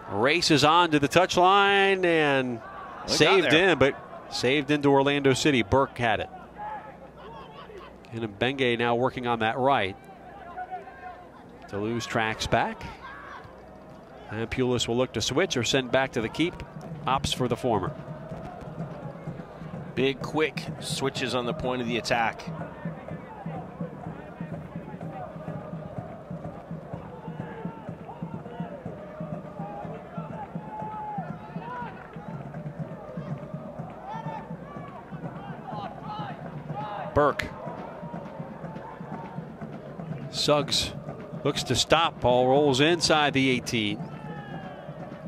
Races on to the touchline and saved in, but saved into Orlando City. Burke had it. And Mbenge now working on that right. Deleuze tracks back. And Pulis will look to switch or send back to the keep. Opts for the former. Big, quick switches on the point of the attack. Burke. Suggs looks to stop. Ball rolls inside the 18.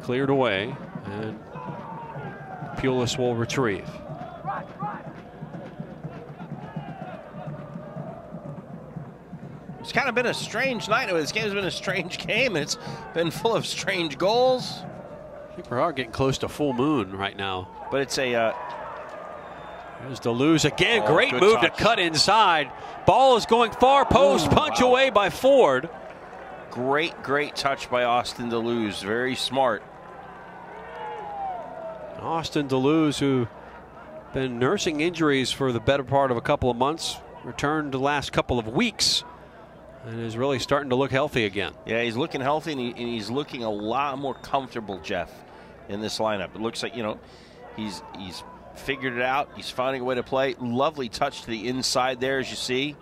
Cleared away. And Pulis will retrieve. It's kind of been a strange night. This game's been a strange game. It's been full of strange goals. I think we are getting close to full moon right now. But it's a... There's Deleuze again. Great move to cut inside. Ball is going far post. Punch away by Ford. Great touch by Austin Deleuze. Very smart. Austin Deleuze, who been nursing injuries for the better part of a couple of months, returned the last couple of weeks and is really starting to look healthy again. Yeah, he's looking healthy, and he's looking a lot more comfortable, Jeff, in this lineup. It looks like, he's figured it out. He's finding a way to play. Lovely touch to the inside there, as you see.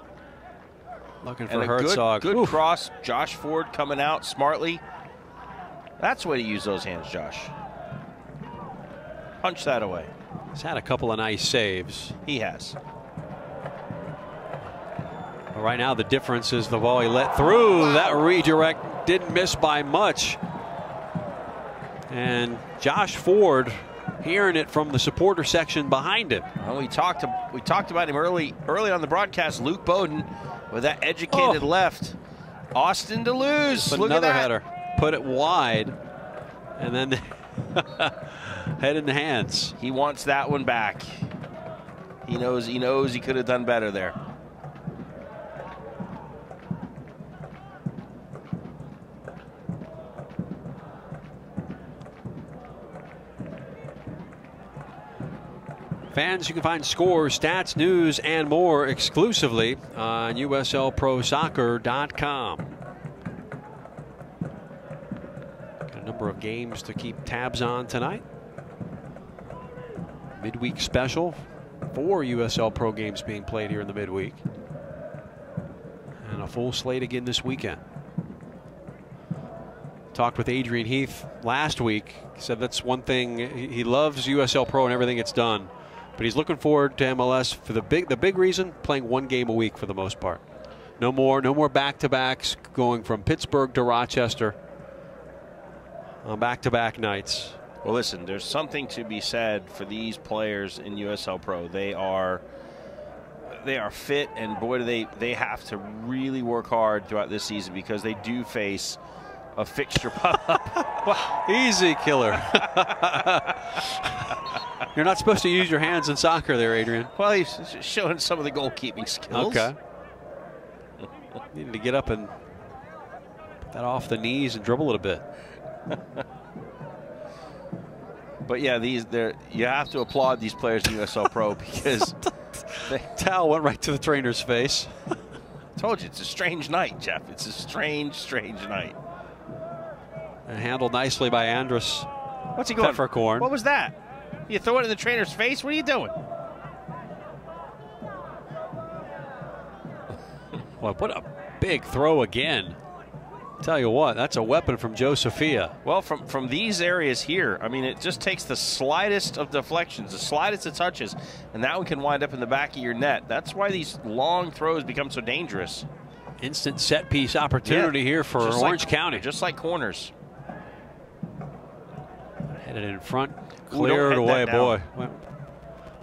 Looking for Herzog. Good cross. Josh Ford coming out smartly. That's the way to use those hands, Josh. Punch that away. He's had a couple of nice saves. He has. Well, right now the difference is the ball he let through. That redirect didn't miss by much. And Josh Ford hearing it from the supporter section behind him. Well, we talked about him early on the broadcast. Luke Bowden with that educated left. Austin Deleuze. But look another at that. header. Put it wide. And then head in the hands. He wants that one back. He knows he could have done better there. Fans, you can find scores, stats, news, and more exclusively on USLProSoccer.com. Got a number of games to keep tabs on tonight. Midweek special. 4 USL Pro games being played here in the midweek. And a full slate again this weekend. Talked with Adrian Heath last week. He said that's one thing. He loves USL Pro and everything it's done. But he's looking forward to MLS for the big reason, playing 1 game a week for the most part. No more back-to-backs going from Pittsburgh to Rochester on back-to-back nights. Well, listen, there's something to be said for these players in USL Pro. They are fit, and boy, do they have to really work hard throughout this season, because they do face a fixture pop-up. Easy, killer. You're not supposed to use your hands in soccer there, Adrian. Well, he's showing some of the goalkeeping skills. Okay. Needed to get up and put that off the knees and dribble it a bit. But yeah, you have to applaud these players in USL Pro, because towel went right to the trainer's face. Told you, it's a strange night, Jeff. It's a strange night. And handled nicely by Andres. What's he going? Pfefferkorn. What was that? You throw it in the trainer's face? What are you doing? Well, what a big throw again. Tell you what, that's a weapon from Joe Sophia. Well, from these areas here, I mean, it just takes the slightest of deflections, the slightest of touches, and that one can wind up in the back of your net. That's why these long throws become so dangerous. Instant set piece opportunity here for Orange County. Just like corners. Headed in front, cleared away, boy. Went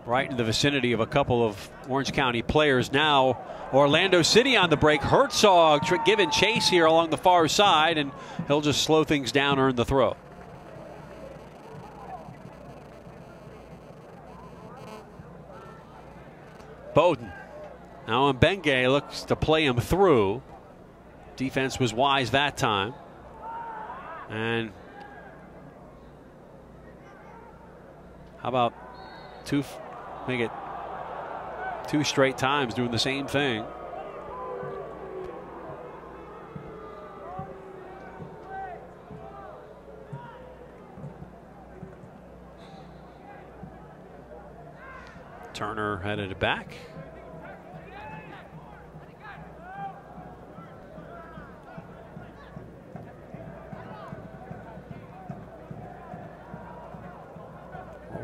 right in the vicinity of a couple of Orange County players. Now Orlando City on the break. Herzog giving chase here along the far side, and he'll just slow things down, earn the throw. Bowden. Now Mbenge looks to play him through. Defense was wise that time. And how about make it 2 straight times doing the same thing. Turner headed it back.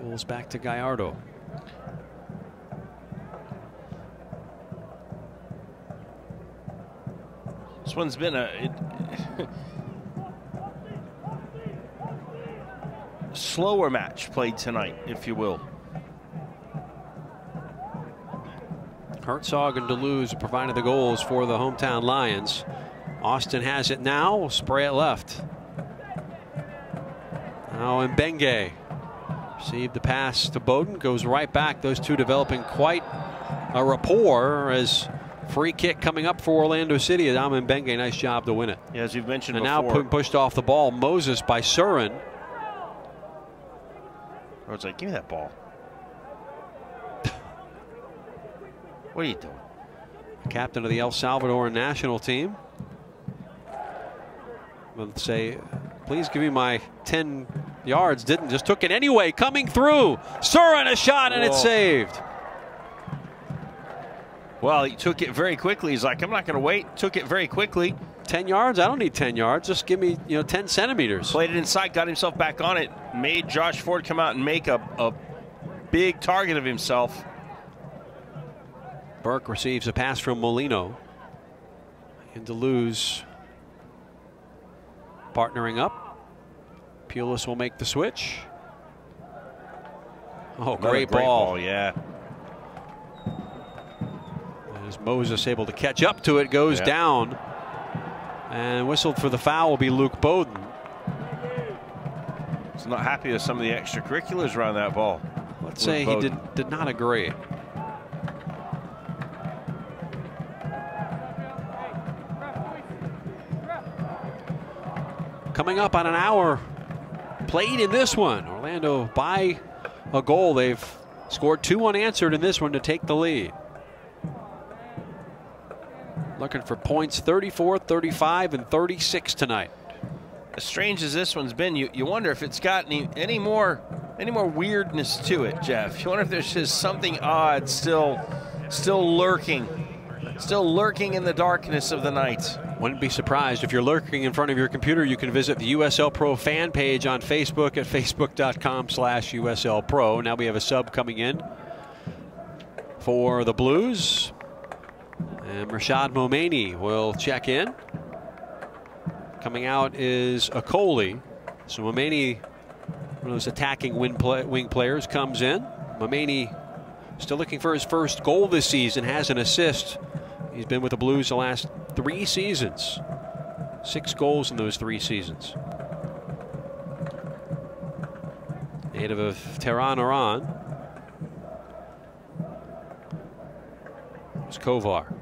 Rolls back to Gallardo. This one's been a slower match played tonight, if you will. Herzog and Deleuze provided the goals for the hometown Lions. Austin has it now. Spray it left. Now Mbenge received the pass to Bowden. Goes right back. Those two developing quite a rapport as free kick coming up for Orlando City. Adam Mbenge, nice job to win it. Yeah, as you've mentioned and before. now pushed off the ball. Moses by Surin. I was like, give me that ball. What are you doing? captain of the El Salvador national team. Will say, please give me my 10 yards. Didn't, just took it anyway. Coming through. Surin, a shot, and it's saved. Well, he took it very quickly. He's like, I'm not going to wait. Took it very quickly. 10 yards? I don't need 10 yards. Just give me, 10 centimeters. Played it inside, got himself back on it, made Josh Ford come out and make a big target of himself. Burke receives a pass from Molino. And Deleuze partnering up. Pulis will make the switch. Oh, great ball. Yeah. As Moses able to catch up to it, goes down. And whistled for the foul will be Luke Bowden. He's not happy with some of the extracurriculars around that ball. Let's say he did not agree. Coming up on an hour played in this one. Orlando by a goal. They've scored 2 unanswered in this one to take the lead. Looking for points 34, 35, and 36 tonight. As strange as this one's been, you wonder if it's got any more weirdness to it, Jeff. You wonder if there's just something odd still lurking in the darkness of the night. Wouldn't be surprised if you're lurking in front of your computer. You can visit the USL Pro fan page on Facebook at facebook.com/USL Pro. Now we have a sub coming in for the Blues. And Rashad Momeni will check in. Coming out is Okoli. So Momeni, one of those attacking wing players, comes in. Momeni still looking for his first goal this season, has an assist. He's been with the Blues the last 3 seasons. 6 goals in those 3 seasons. Native of Tehran, Iran. It's Kovar.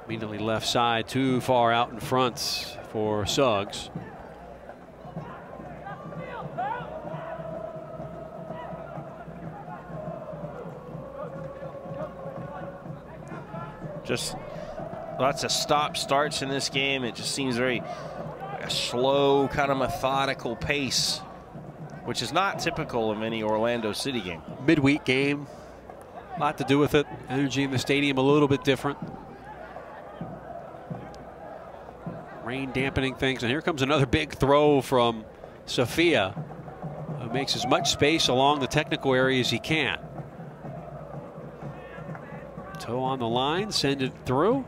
Immediately left side, too far out in front for Suggs. Just lots of stop starts in this game. It just seems very a slow, kind of methodical pace, which is not typical of any Orlando City game. Midweek game, a lot to do with it. Energy in the stadium a little bit different. Rain dampening things, and here comes another big throw from Sophia, who makes as much space along the technical area as he can. Toe on the line, send it through.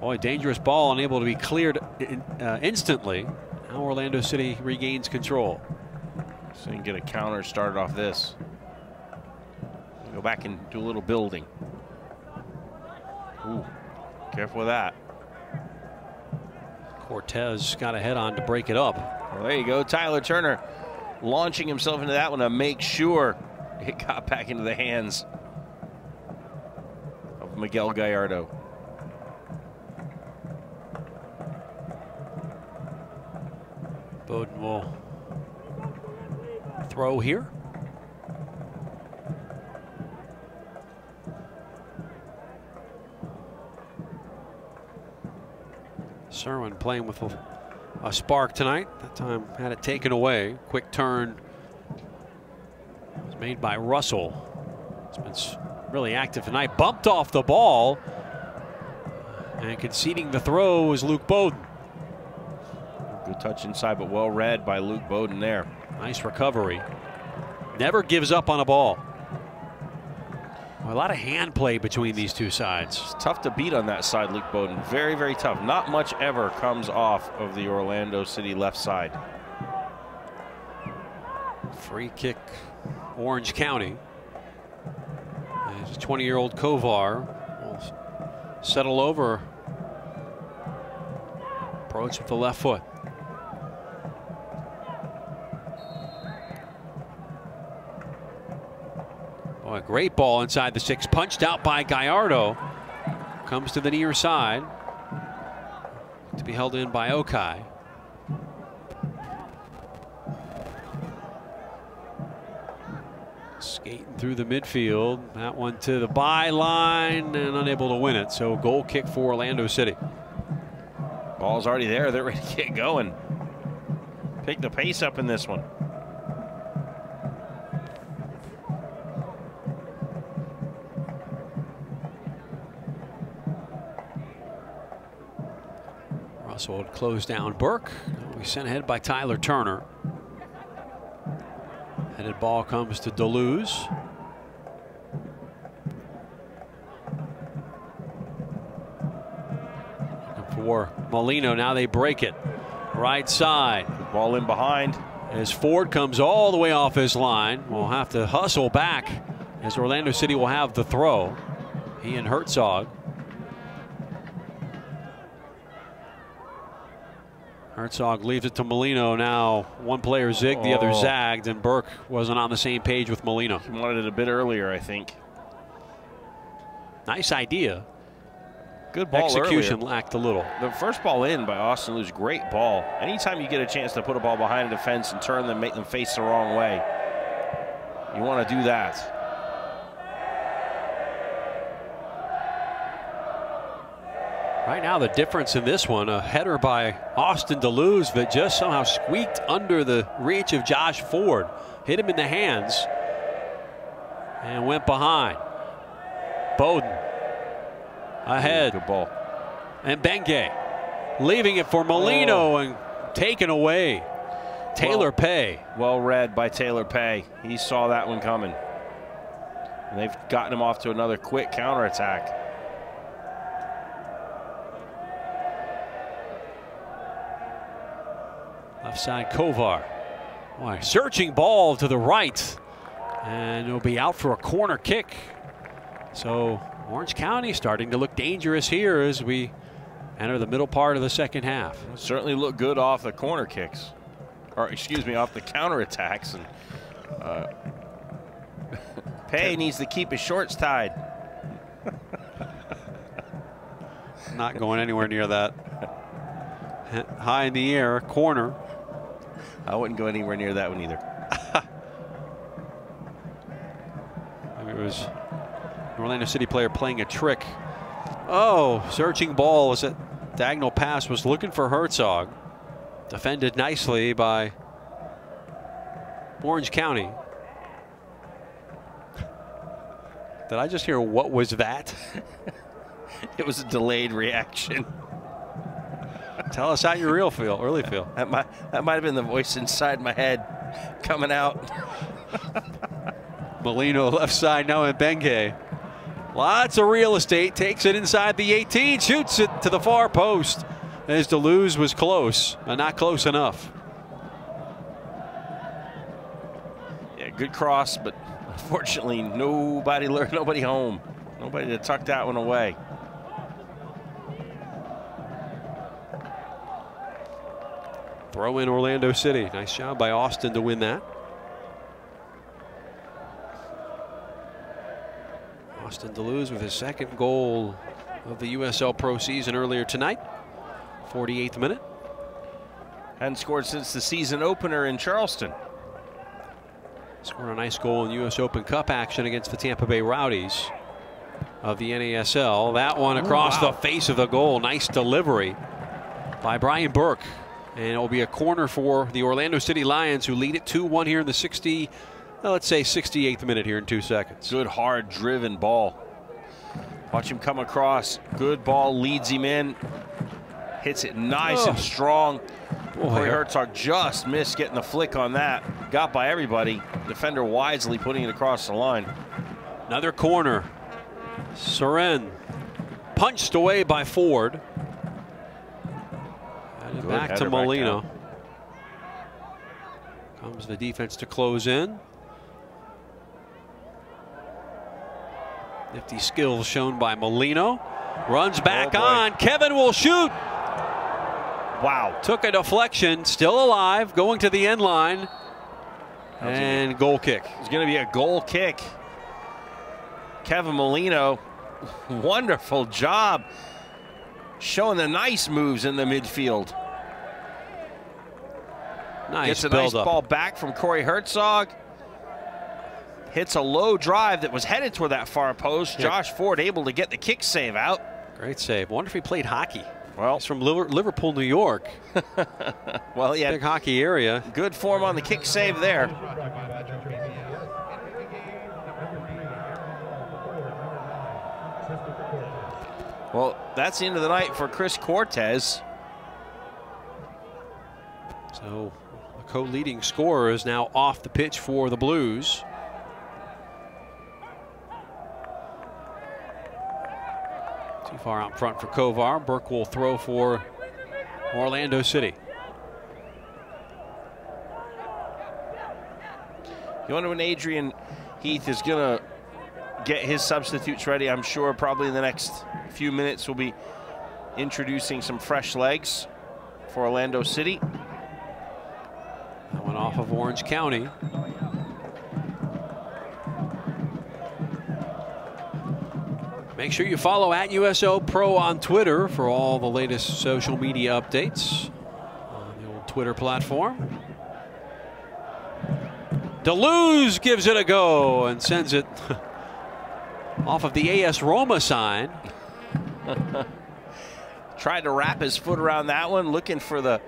Boy, dangerous ball, unable to be cleared instantly. Now Orlando City regains control. So you can get a counter started off this. Go back and do a little building. Ooh, careful with that. Cortez got a head on to break it up. Well, there you go. Tyler Turner launching himself into that one to make sure it got back into the hands of Miguel Gallardo. Bowden will throw here. Serwin playing with a spark tonight. That time had it taken away. Quick turn was made by Russell. It's been really active tonight. Bumped off the ball. And conceding the throw was Luke Bowden. Good touch inside, but well read by Luke Bowden there. Nice recovery. Never gives up on a ball. A lot of hand play between these two sides. It's tough to beat on that side, Luke Bowden. Very, very tough. Not much ever comes off of the Orlando City left side. Free kick, Orange County. As a 20-year-old Kovar will settle over. Approach with the left foot. Oh, a great ball inside the 6, punched out by Gallardo. Comes to the near side. To be held in by Okai. Skating through the midfield. That one to the byline and unable to win it. So goal kick for Orlando City. Ball's already there. They're ready to get going. Pick the pace up in this one. Russell would close down Burke. We sent ahead by Tyler Turner. Headed ball comes to Deleuze. For Molino, now they break it. Right side. Ball in behind. As Ford comes all the way off his line. We'll have to hustle back as Orlando City will have the throw. He and Herzog. Herzog leaves it to Molino. Now one player zigged, the other zagged, and Burke wasn't on the same page with Molino. He wanted it a bit earlier, I think. Nice idea. Good ball. Execution earlier. lacked a little. The first ball in by Austin Deleuze, great ball. Anytime you get a chance to put a ball behind a defense and turn them, make them face the wrong way, you want to do that. Right now, the difference in this one, a header by Austin Deleuze that just somehow squeaked under the reach of Josh Ford. Hit him in the hands and went behind. Bowden ahead. Good ball. And Benge leaving it for Molino and taken away. Taylor Pay. Well read by Taylor Pay. He saw that one coming. And they've gotten him off to another quick counterattack. Left side, Kovar. Boy, searching ball to the right. And it'll be out for a corner kick. So Orange County starting to look dangerous here as we enter the middle part of the second half. Certainly look good off the corner kicks. Or excuse me, off the counterattacks. And Pay needs to keep his shorts tied. Not going anywhere near that. High in the air, corner. I wouldn't go anywhere near that one either. It was an Orlando City player playing a trick. Oh, searching ball was a diagonal pass, was looking for Herzog. Defended nicely by Orange County. Did I just hear what was that? It was a delayed reaction. Tell us how you really feel. That might have been the voice inside my head coming out. Molino left side now, and Benge. Lots of real estate, takes it inside the 18, shoots it to the far post as Deleuze was close, but not close enough. Yeah, good cross, but unfortunately nobody home. Nobody to tuck that one away. Throw in Orlando City. Nice job by Austin to win that. Austin Deleuze with his second goal of the USL Pro season earlier tonight. 48th minute. Hadn't scored since the season opener in Charleston. Scored a nice goal in US Open Cup action against the Tampa Bay Rowdies of the NASL. That one across the face of the goal. Nice delivery by Brian Burke. And it will be a corner for the Orlando City Lions, who lead it 2-1 here in the 68th minute here in 2 seconds. Good hard driven ball. Watch him come across. Good ball, leads him in. Hits it nice and strong. Corey Herzog just missed getting the flick on that. Got by everybody. Defender wisely putting it across the line. Another corner. Soren punched away by Ford. And back to Molino. Comes the defense to close in. Nifty skills shown by Molino. Runs back on. Kevin will shoot. Wow. Took a deflection. Still alive. Going to the end line. And goal kick. It's going to be a goal kick. Kevin Molino, wonderful job. Showing the nice moves in the midfield. Nice Gets a nice ball back from Corey Herzog. hits a low drive that was headed toward that far post. Josh Ford able to get the kick save out. Great save. Wonder if he played hockey. Well, he's from Liverpool, New York. Well, yeah, big hockey area. Good form on the kick save there. Well, that's the end of the night for Chris Cortez. So the co-leading scorer is now off the pitch for the Blues. Too far out front for Kovar. Burke will throw for Orlando City. You wonder when Adrian Heath is going to get his substitutes ready. I'm sure probably in the next few minutes we'll be introducing some fresh legs for Orlando City. That one off of Orange County. Make sure you follow @USOPro on Twitter for all the latest social media updates on the old Twitter platform. Deleuze gives it a go and sends it off of the AS Roma sign. Tried to wrap his foot around that one, looking for the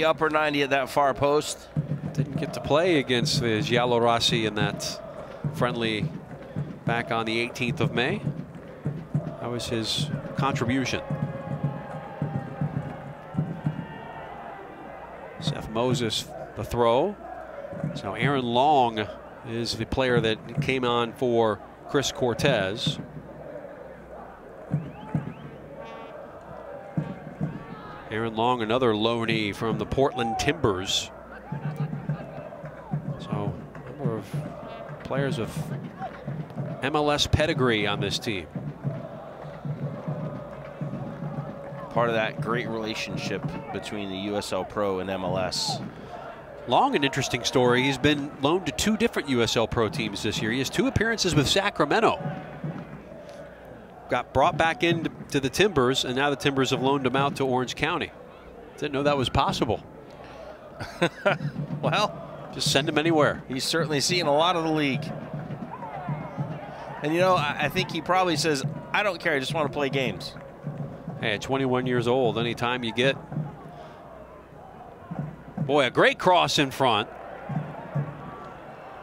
upper 90 at that far post. Didn't get to play against the Giallorossi in that friendly back on the 18th of May. That was his contribution. Seth Moses the throw. So Aaron Long is the player that came on for Chris Cortez. Aaron Long, another loanee from the Portland Timbers. So a number of players of MLS pedigree on this team. Part of that great relationship between the USL Pro and MLS. Long, an interesting story. He's been loaned to 2 different USL Pro teams this year. He has 2 appearances with Sacramento. Got brought back into the Timbers, and now the Timbers have loaned him out to Orange County. Didn't know that was possible. Well, just send him anywhere. He's certainly seen a lot of the league. And you know, I think he probably says, I don't care, I just want to play games. Hey, at 21 years old, anytime you get... Boy, a great cross in front.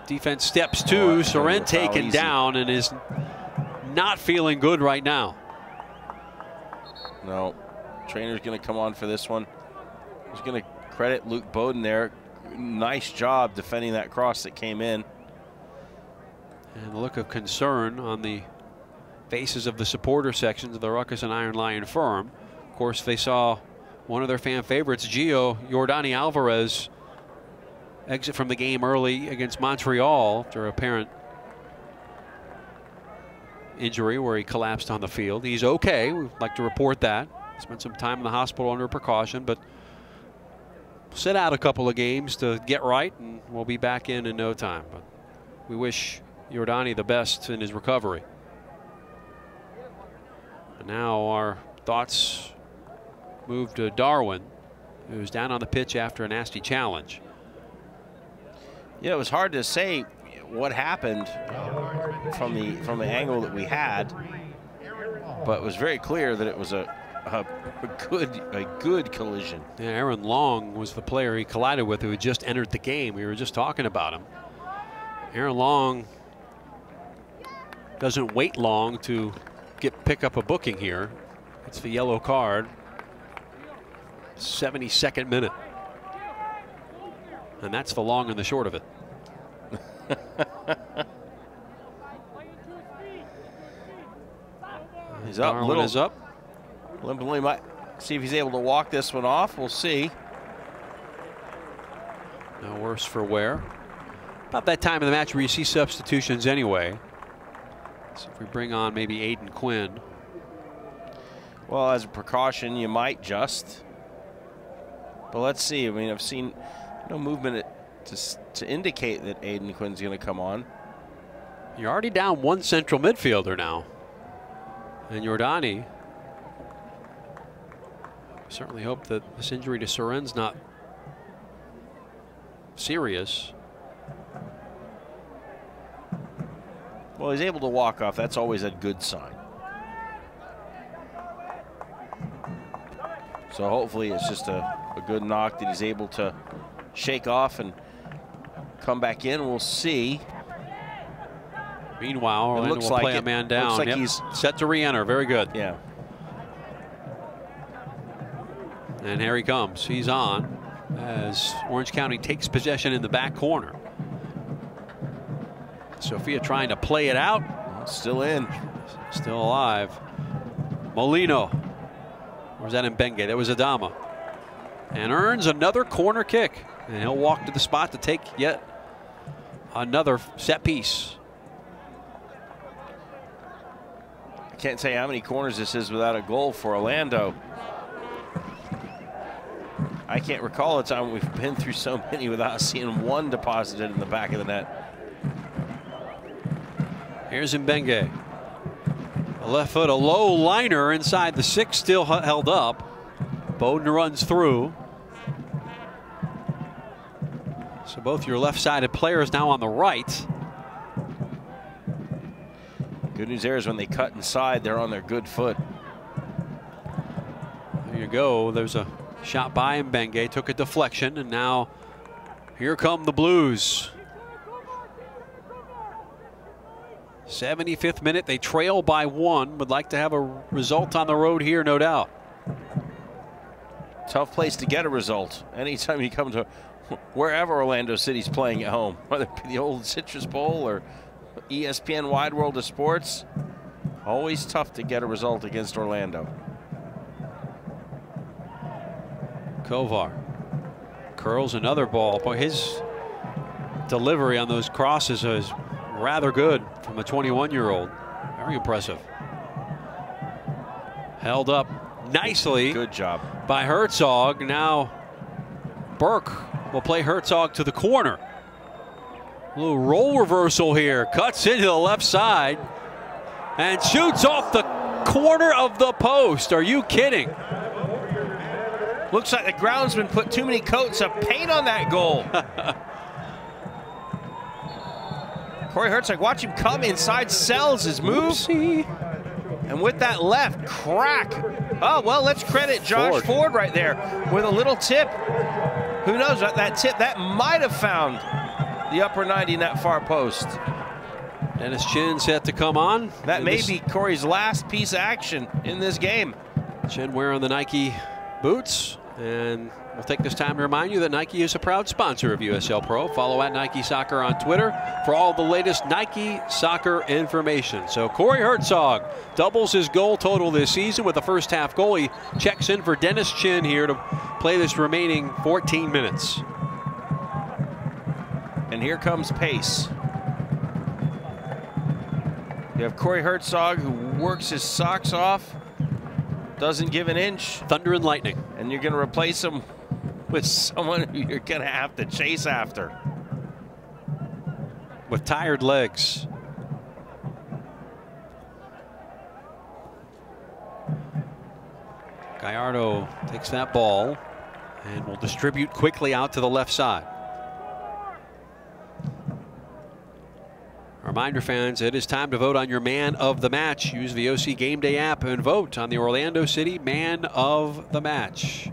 Defense steps to. Soren taken down and is not feeling good right now. No. Trainer's going to come on for this one. He's going to credit Luke Bowden there. Nice job defending that cross that came in. And a look of concern on the faces of the supporter sections of the Ruckus and Iron Lion firm. Of course, they saw one of their fan favorites, Gio Jordani Alvarez, exit from the game early against Montreal after apparent injury where he collapsed on the field. He's okay. We'd like to report that. Spent some time in the hospital under precaution, but sit out a couple of games to get right, and we'll be back in no time. But we wish Jordani the best in his recovery. And now our thoughts move to Darwin, who's down on the pitch after a nasty challenge. Yeah, it was hard to say what happened from the angle that we had, but it was very clear that it was a good collision. Yeah, Aaron Long was the player he collided with who had just entered the game. We were just talking about him. Aaron Long doesn't wait long to pick up a booking here. It's the yellow card. 72nd minute. And that's the long and the short of it. He's up. Darwin is up. Limpley might see if he's able to walk this one off. We'll see. No worse for wear. About that time of the match where you see substitutions anyway. So if we bring on maybe Aiden Quinn. Well, as a precaution, you might just. But let's see. I mean, I've seen no movement to indicate that Aiden Quinn's going to come on. You're already down one central midfielder now. And Jordani. Certainly hope that this injury to Soren's not serious. Well, he's able to walk off. That's always a good sign. So hopefully it's just a good knock that he's able to shake off and come back in. We'll see. Meanwhile, Orlando will play a man down. Looks like he's set to re-enter. Very good. Yeah. And here he comes. He's on as Orange County takes possession in the back corner. Sophia trying to play it out. Still in. Still alive. Molino. Or was that Mbenge? That was Adama. And earns another corner kick. And he'll walk to the spot to take yet another set piece. I can't tell you how many corners this is without a goal for Orlando. I can't recall a time we've been through so many without seeing one deposited in the back of the net. Here's Mbenge. A left foot, a low liner inside the 6, still held up. Bowden runs through. So both your left-sided players now on the right. Good news there is when they cut inside, they're on their good foot. There you go. There's a shot by Mbenge, took a deflection, and now here come the Blues. 75th minute, they trail by 1. Would like to have a result on the road here, no doubt. Tough place to get a result. Anytime you come to wherever Orlando City's playing at home, whether it be the old Citrus Bowl or ESPN Wide World of Sports, always tough to get a result against Orlando. Kovar curls another ball. Boy, his delivery on those crosses is rather good from a 21-year-old. Very impressive. Held up nicely. Good job by Herzog. Now Burke will play Herzog to the corner. A little roll reversal here. Cuts into the left side and shoots off the corner of the post. Are you kidding? Looks like the groundsman put too many coats of paint on that goal. Corey Herzog, watch him come inside, sells his move. Oopsie. And with that left, crack. Oh, well, let's credit Josh Ford right there with a little tip. Who knows, that tip, that might have found the upper 90 in that far post. Dennis Chin set to come on. That may be Corey's last piece of action in this game. Chin wearing the Nike boots. And we'll take this time to remind you that Nike is a proud sponsor of USL Pro. Follow at Nike Soccer on Twitter for all the latest Nike soccer information. So Corey Herzog doubles his goal total this season with the first half goal. He checks in for Dennis Chin here to play this remaining 14 minutes. And here comes pace. You have Corey Herzog who works his socks off, doesn't give an inch. Thunder and lightning. And you're going to replace him with someone who you're going to have to chase after. With tired legs. Gallardo takes that ball and will distribute quickly out to the left side. Reminder, fans, it is time to vote on your man of the match. Use the OC Game Day app and vote on the Orlando City man of the match.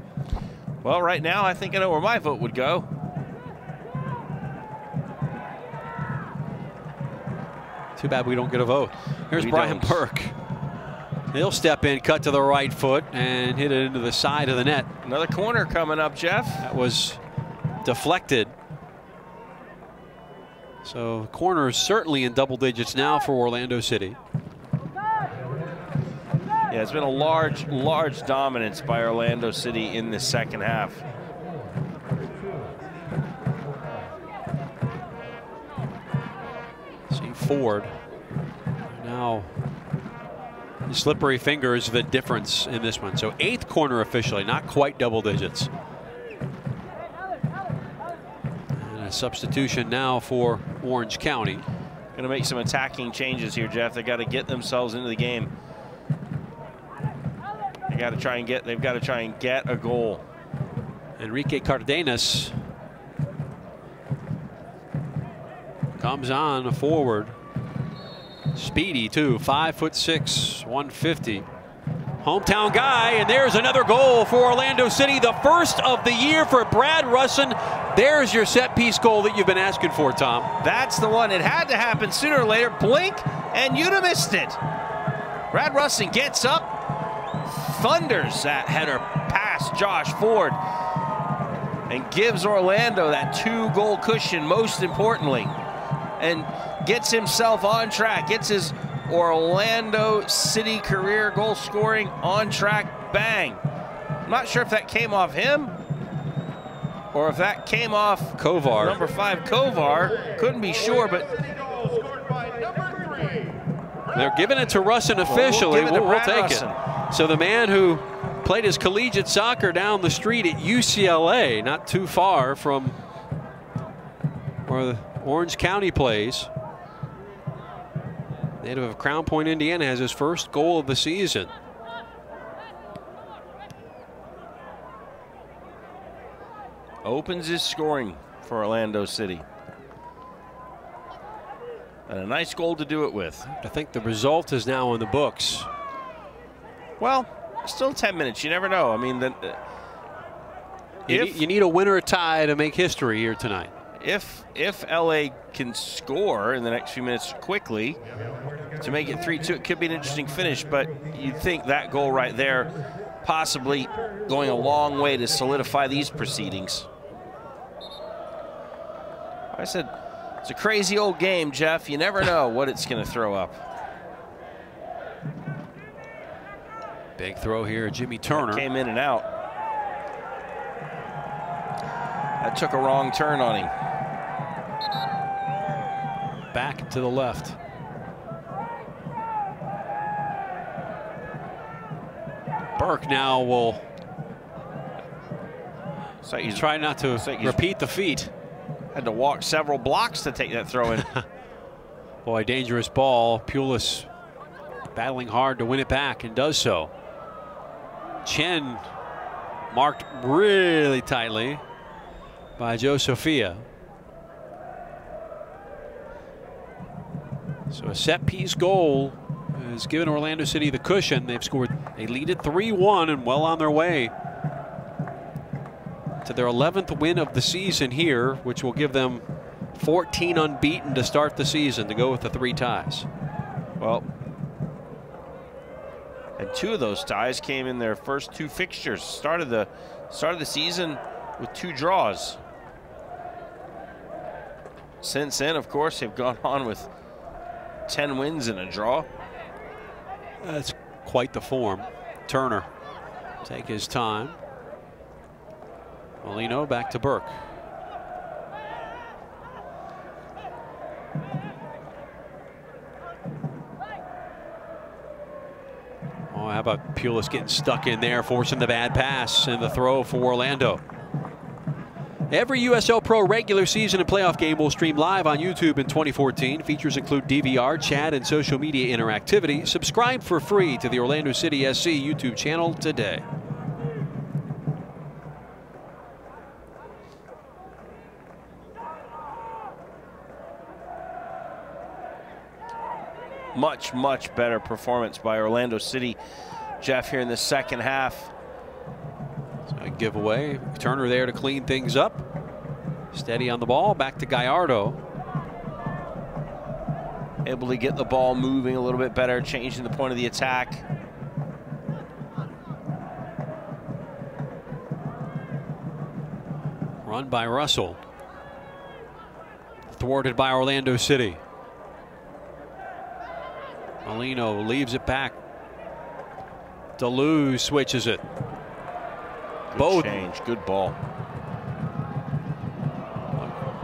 Well, right now, I think I know where my vote would go. Too bad we don't get a vote. Here's Brian Burke. He'll step in, cut to the right foot, and hit it into the side of the net. Another corner coming up, Jeff. That was deflected. So corners certainly in double digits now for Orlando City. Yeah, it's been a large dominance by Orlando City in the second half. See Ford. Now, slippery fingers, the difference in this one. So 8th corner officially, not quite double digits. And a substitution now for Orange County. Going to make some attacking changes here, Jeff. They got to get themselves into the game. They've got to try and get a goal. Enrique Cardenas comes on forward. Speedy too, 5'6", 150. Hometown guy, and there's another goal for Orlando City, the first of the year for Brad Russin. There's your set piece goal that you've been asking for, Tom. That's the one. It had to happen sooner or later. Blink, and you'd have missed it. Brad Russin gets up, thunders that header past Josh Ford, and gives Orlando that 2-goal cushion, most importantly, and gets himself on track, gets his Orlando City career goal scoring on track. Bang. I'm not sure if that came off him or if that came off Kovar. Number 5 Kovar. Couldn't be sure, but they're giving it to Russin officially. We'll take Russin. it. So the man who played his collegiate soccer down the street at UCLA, not too far from where the Orange County plays, native of Crown Point, Indiana, has his first goal of the season. Opens his scoring for Orlando City. And a nice goal to do it with. I think the result is now in the books. Well, still 10 minutes. You never know. I mean, you need a win or a tie to make history here tonight. If LA can score in the next few minutes quickly to make it 3-2, it could be an interesting finish, but you'd think that goal right there possibly going a long way to solidify these proceedings. I said, it's a crazy old game, Jeff. You never know what it's going to throw up. Big throw here, Jimmy Turner. Came in and out. That took a wrong turn on him. Back to the left. Burke now will try not to repeat the feat. Had to walk several blocks to take that throw in. Boy, dangerous ball. Pulis battling hard to win it back and does so. Chen marked really tightly by Joe Sophia. So a set piece goal has given Orlando City the cushion. They've scored, they lead it 3-1 and well on their way to their 11th win of the season here, which will give them 14 unbeaten to start the season to go with the 3 ties. Well, and 2 of those ties came in their first 2 fixtures. Started the season with 2 draws. Since then, of course, they've gone on with 10 wins and a draw. That's quite the form. Turner take his time. Molino back to Burke. Oh, how about Pulis getting stuck in there, forcing the bad pass and the throw for Orlando. Every USL Pro regular season and playoff game will stream live on YouTube in 2014. Features include DVR, chat, and social media interactivity. Subscribe for free to the Orlando City SC YouTube channel today. Much, much better performance by Orlando City, Jeff, here in the second half. So a giveaway. Turner there to clean things up. Steady on the ball. Back to Gallardo. Able to get the ball moving a little bit better, changing the point of the attack. Run by Russell. Thwarted by Orlando City. Molino leaves it back. Deleuze switches it. Good change, good ball.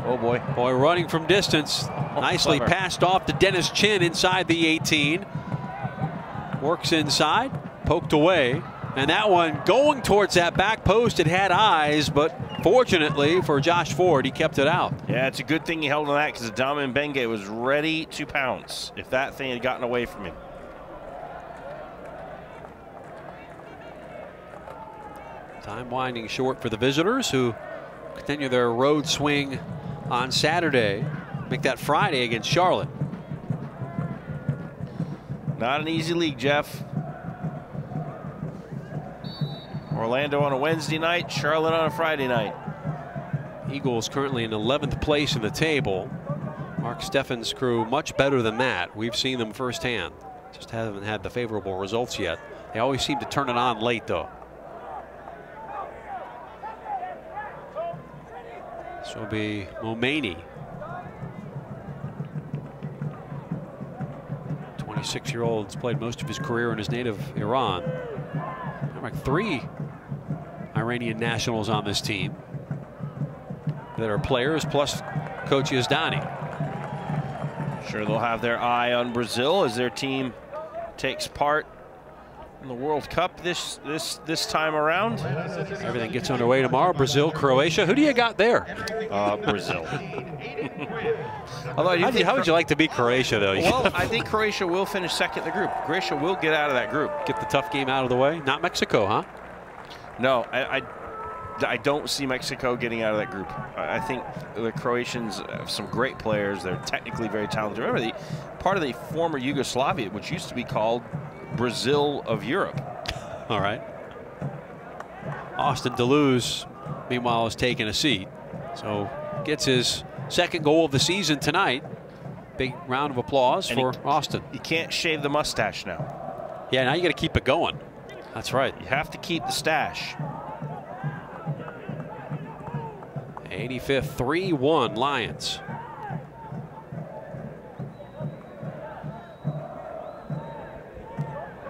Oh boy. Boy, running from distance. Nicely clever. Passed off to Dennis Chin inside the 18. Works inside, poked away. And that one going towards that back post. It had eyes, but fortunately for Josh Ford, he kept it out. Yeah, it's a good thing he held on that because Adama Mbengue was ready to pounce if that thing had gotten away from him. Time winding short for the visitors, who continue their road swing on Saturday. Make that Friday against Charlotte. Not an easy league, Jeff. Orlando on a Wednesday night, Charlotte on a Friday night. Eagles currently in 11th place in the table. Mark Steffen's crew much better than that. We've seen them firsthand. Just haven't had the favorable results yet. They always seem to turn it on late, though. This will be Momaini. 26-year-old has played most of his career in his native Iran. There are like 3 Iranian nationals on this team that are players, plus Coach Yazdani. Sure, they'll have their eye on Brazil as their team takes part in the World Cup this time around. Everything gets underway tomorrow. Brazil, Croatia. Who do you got there? Brazil. Although how would you like to beat Croatia, though? Well, I think Croatia will finish second in the group. Croatia will get out of that group. Get the tough game out of the way. Not Mexico, huh? No, I don't see Mexico getting out of that group. I think the Croatians have some great players. They're technically very talented. Remember, part of the former Yugoslavia, which used to be called Brazil of Europe. All right. Austin Deleuze, meanwhile, is taking a seat. So gets his second goal of the season tonight. Big round of applause for Austin. You can't shave the mustache now. Yeah, now you got to keep it going. That's right. You have to keep the stash. 85th, 3-1 Lions.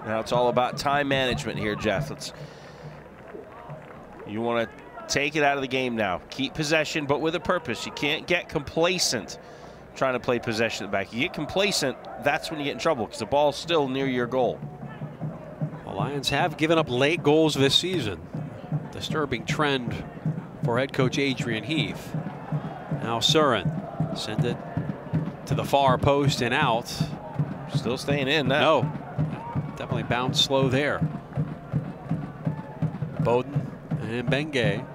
Now it's all about time management here, Jeff. You want to take it out of the game now. Keep possession, but with a purpose. You can't get complacent trying to play possession at the back. You get complacent, that's when you get in trouble because the ball's still near your goal. The Lions have given up late goals this season. Disturbing trend for head coach Adrian Heath. Now Surin send it to the far post and out. Still staying in now. No. Definitely bounced slow there. Bowden and Bengay.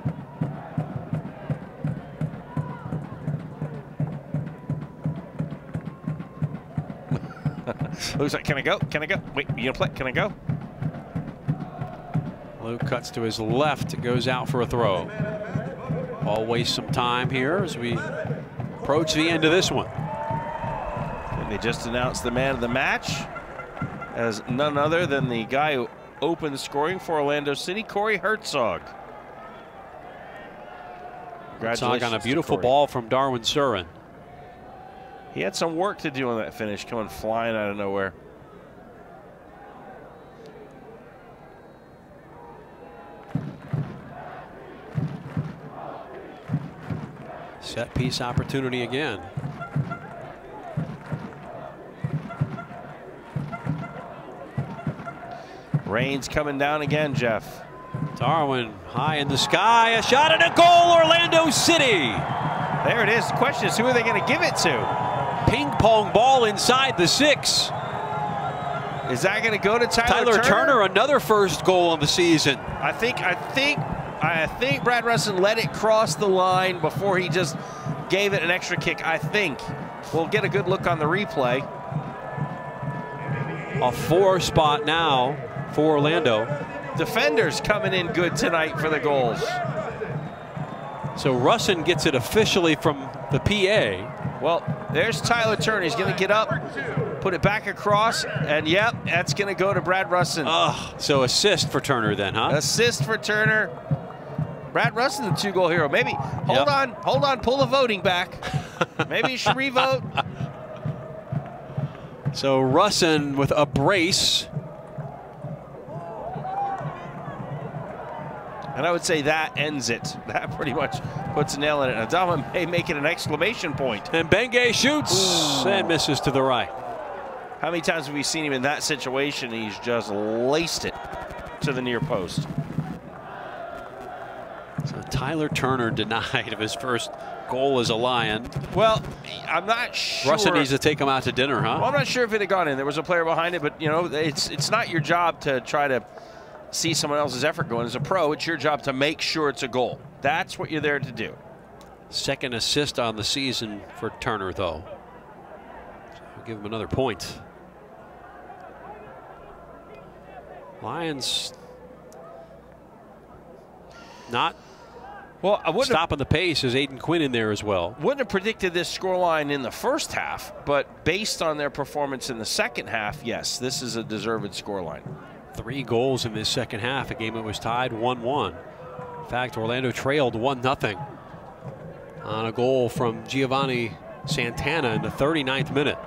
Looks like, can I go? Can I go? Wait, you gonna play? Can I go? Luke cuts to his left. It goes out for a throw. Ball wastes some time here as we approach the end of this one. And they just announced the man of the match as none other than the guy who opened scoring for Orlando City, Corey Herzog. Herzog on a beautiful ball from Darwin Surin. He had some work to do on that finish, coming flying out of nowhere. Set piece opportunity again. Rain's coming down again, Jeff. Darwin high in the sky, a shot and a goal, Orlando City. There it is. The question is, who are they going to give it to? Ping pong ball inside the 6. Is that going to go to Tyler Turner? Another first goal of the season. I think Brad Russin let it cross the line before he just gave it an extra kick. I think we'll get a good look on the replay. A 4 spot now for Orlando. Defenders coming in good tonight for the goals. So Russin gets it officially from the PA. Well, there's Tyler Turner. He's going to get up, put it back across, and yep, that's going to go to Brad Russin. So assist for Turner then, huh? Assist for Turner. Brad Russin, the 2-goal hero. Maybe, hold on, pull the voting back. Maybe you should revote. So Russin with a brace. And I would say that ends it. That pretty much puts a nail in it. Adama may make it an exclamation point. And Bengay shoots and misses to the right. How many times have we seen him in that situation? He's just laced it to the near post. So Tyler Turner denied of his first goal as a Lion. Well, I'm not sure. Russin needs to take him out to dinner, huh? Well, I'm not sure if it had gone in. There was a player behind it, but you know, it's not your job to try to see someone else's effort going. As a pro, it's your job to make sure it's a goal. That's what you're there to do. Second assist on the season for Turner, though. So I'll give him another point. Lions not well, stopping the pace as Aiden Quinn in there as well. Wouldn't have predicted this scoreline in the first half, but based on their performance in the second half, yes, this is a deserved scoreline. 3 goals in this second half, a game that was tied 1-1. In fact, Orlando trailed 1-0 on a goal from Giovanni Santana in the 39th minute.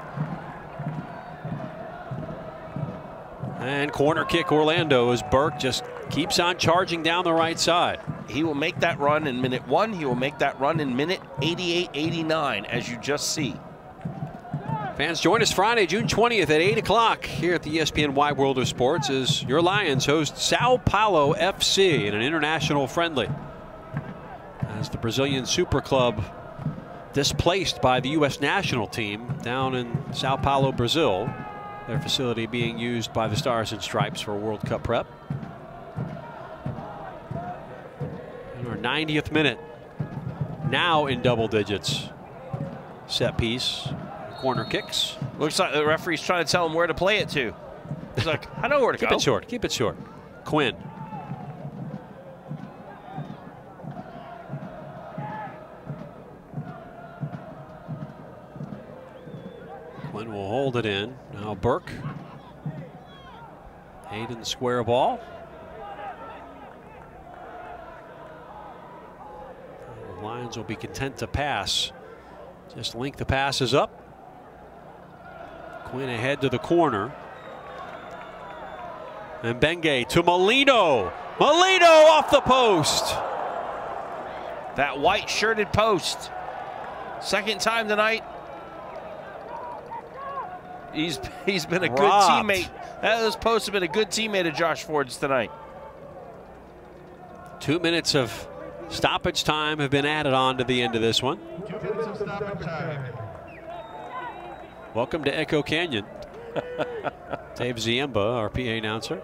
And corner kick Orlando as Burke just keeps on charging down the right side. He will make that run in minute 1. He will make that run in minute 88, 89, as you just see. Fans, join us Friday, June 20th at 8 o'clock here at the ESPN Wide World of Sports as your Lions host Sao Paulo FC in an international friendly. As the Brazilian Super Club displaced by the U.S. national team down in Sao Paulo, Brazil. Their facility being used by the Stars and Stripes for World Cup prep. In our 90th minute, now in double digits. Set piece, corner kicks. Looks like the referee's trying to tell him where to play it to. He's like, I know where to go. Keep it short, keep it short. Quinn. Quinn will hold it in. Now Burke. Hayden square ball. The Lions will be content to pass. Just link the passes up. Quinn ahead to the corner. And Benge to Molino. Molino off the post. That white shirted post. Second time tonight. He's been a good teammate. Those posts have been a good teammate of Josh Ford's tonight. 2 minutes of stoppage time have been added on to the end of this one. 2 minutes of stoppage time. Welcome to Echo Canyon. Dave Ziemba, our PA announcer.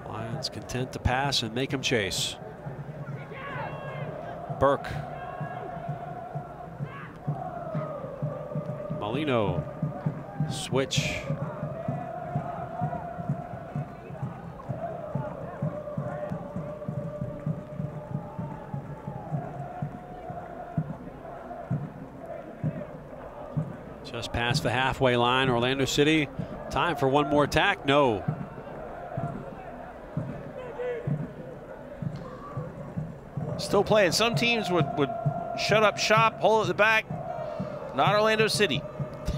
Lions content to pass and make him chase. Burke. Molino. Switch. Just past the halfway line. Orlando City. Time for one more attack. No. Still playing. Some teams would shut up shop, hold at the back. Not Orlando City.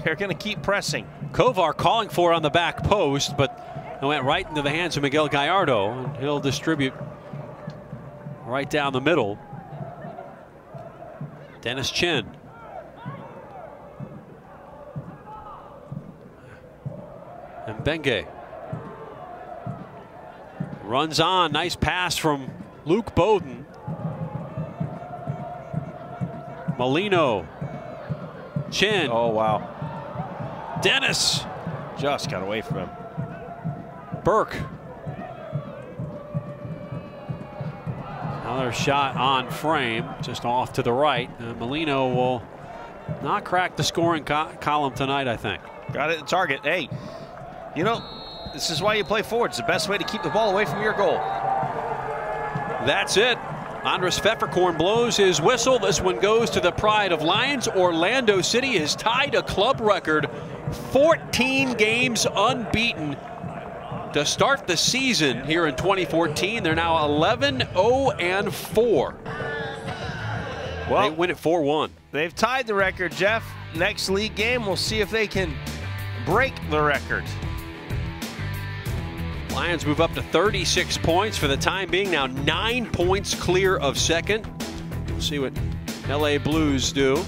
They're going to keep pressing. Kovar calling for it on the back post, but it went right into the hands of Miguel Gallardo, and he'll distribute right down the middle. Dennis Chin. And Benge runs on. Nice pass from Luke Bowden. Molino. Chin. Oh, wow. Dennis. Just got away from him. Burke. Another shot on frame, just off to the right. Molino will not crack the scoring column tonight, I think. Got it at target. Hey, you know, this is why you play forward. It's the best way to keep the ball away from your goal. That's it. Andres Pfefferkorn blows his whistle. This one goes to the pride of Lions. Orlando City has tied a club record, 14 games unbeaten to start the season here in 2014. They're now 11-0-4. Well, they win it 4-1. They've tied the record, Jeff. Next league game, we'll see if they can break the record. Lions move up to 36 points for the time being, now 9 points clear of second. We'll see what LA Blues do.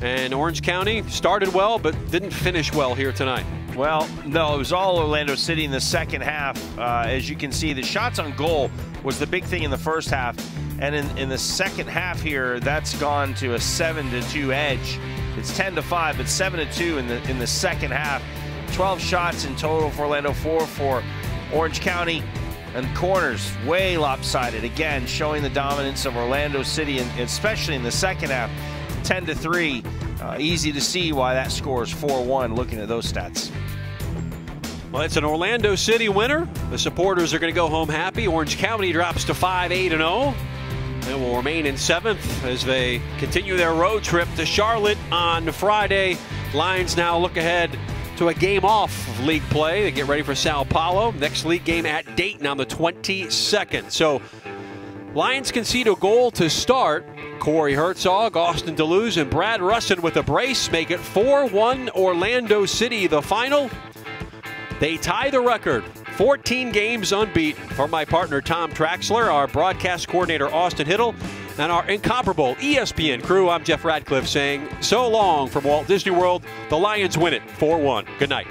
And Orange County started well, but didn't finish well here tonight. Well, no, it was all Orlando City in the second half. As you can see, the shots on goal was the big thing in the first half. And in the second half here, that's gone to a 7-2 edge. It's 10-5, but 7-2 in the second half. 12 shots in total for Orlando, 4 for Orange County. And corners way lopsided. Again, showing the dominance of Orlando City, and especially in the second half, 10-3. Easy to see why that score is 4-1 looking at those stats. Well, it's an Orlando City winner. The supporters are going to go home happy. Orange County drops to 5-8-0. and will remain in 7th as they continue their road trip to Charlotte on Friday. Lions now look ahead to a game off of league play. They get ready for Sao Paulo. Next league game at Dayton on the 22nd. So Lions concede a goal to start. Corey Herzog, Austin Deleuze, and Brad Russin with a brace make it 4-1 Orlando City, the final. They tie the record, 14 games unbeaten. For my partner Tom Traxler, our broadcast coordinator Austin Hittle, and our incomparable ESPN crew, I'm Jeff Radcliffe saying so long from Walt Disney World. The Lions win it 4-1. Good night.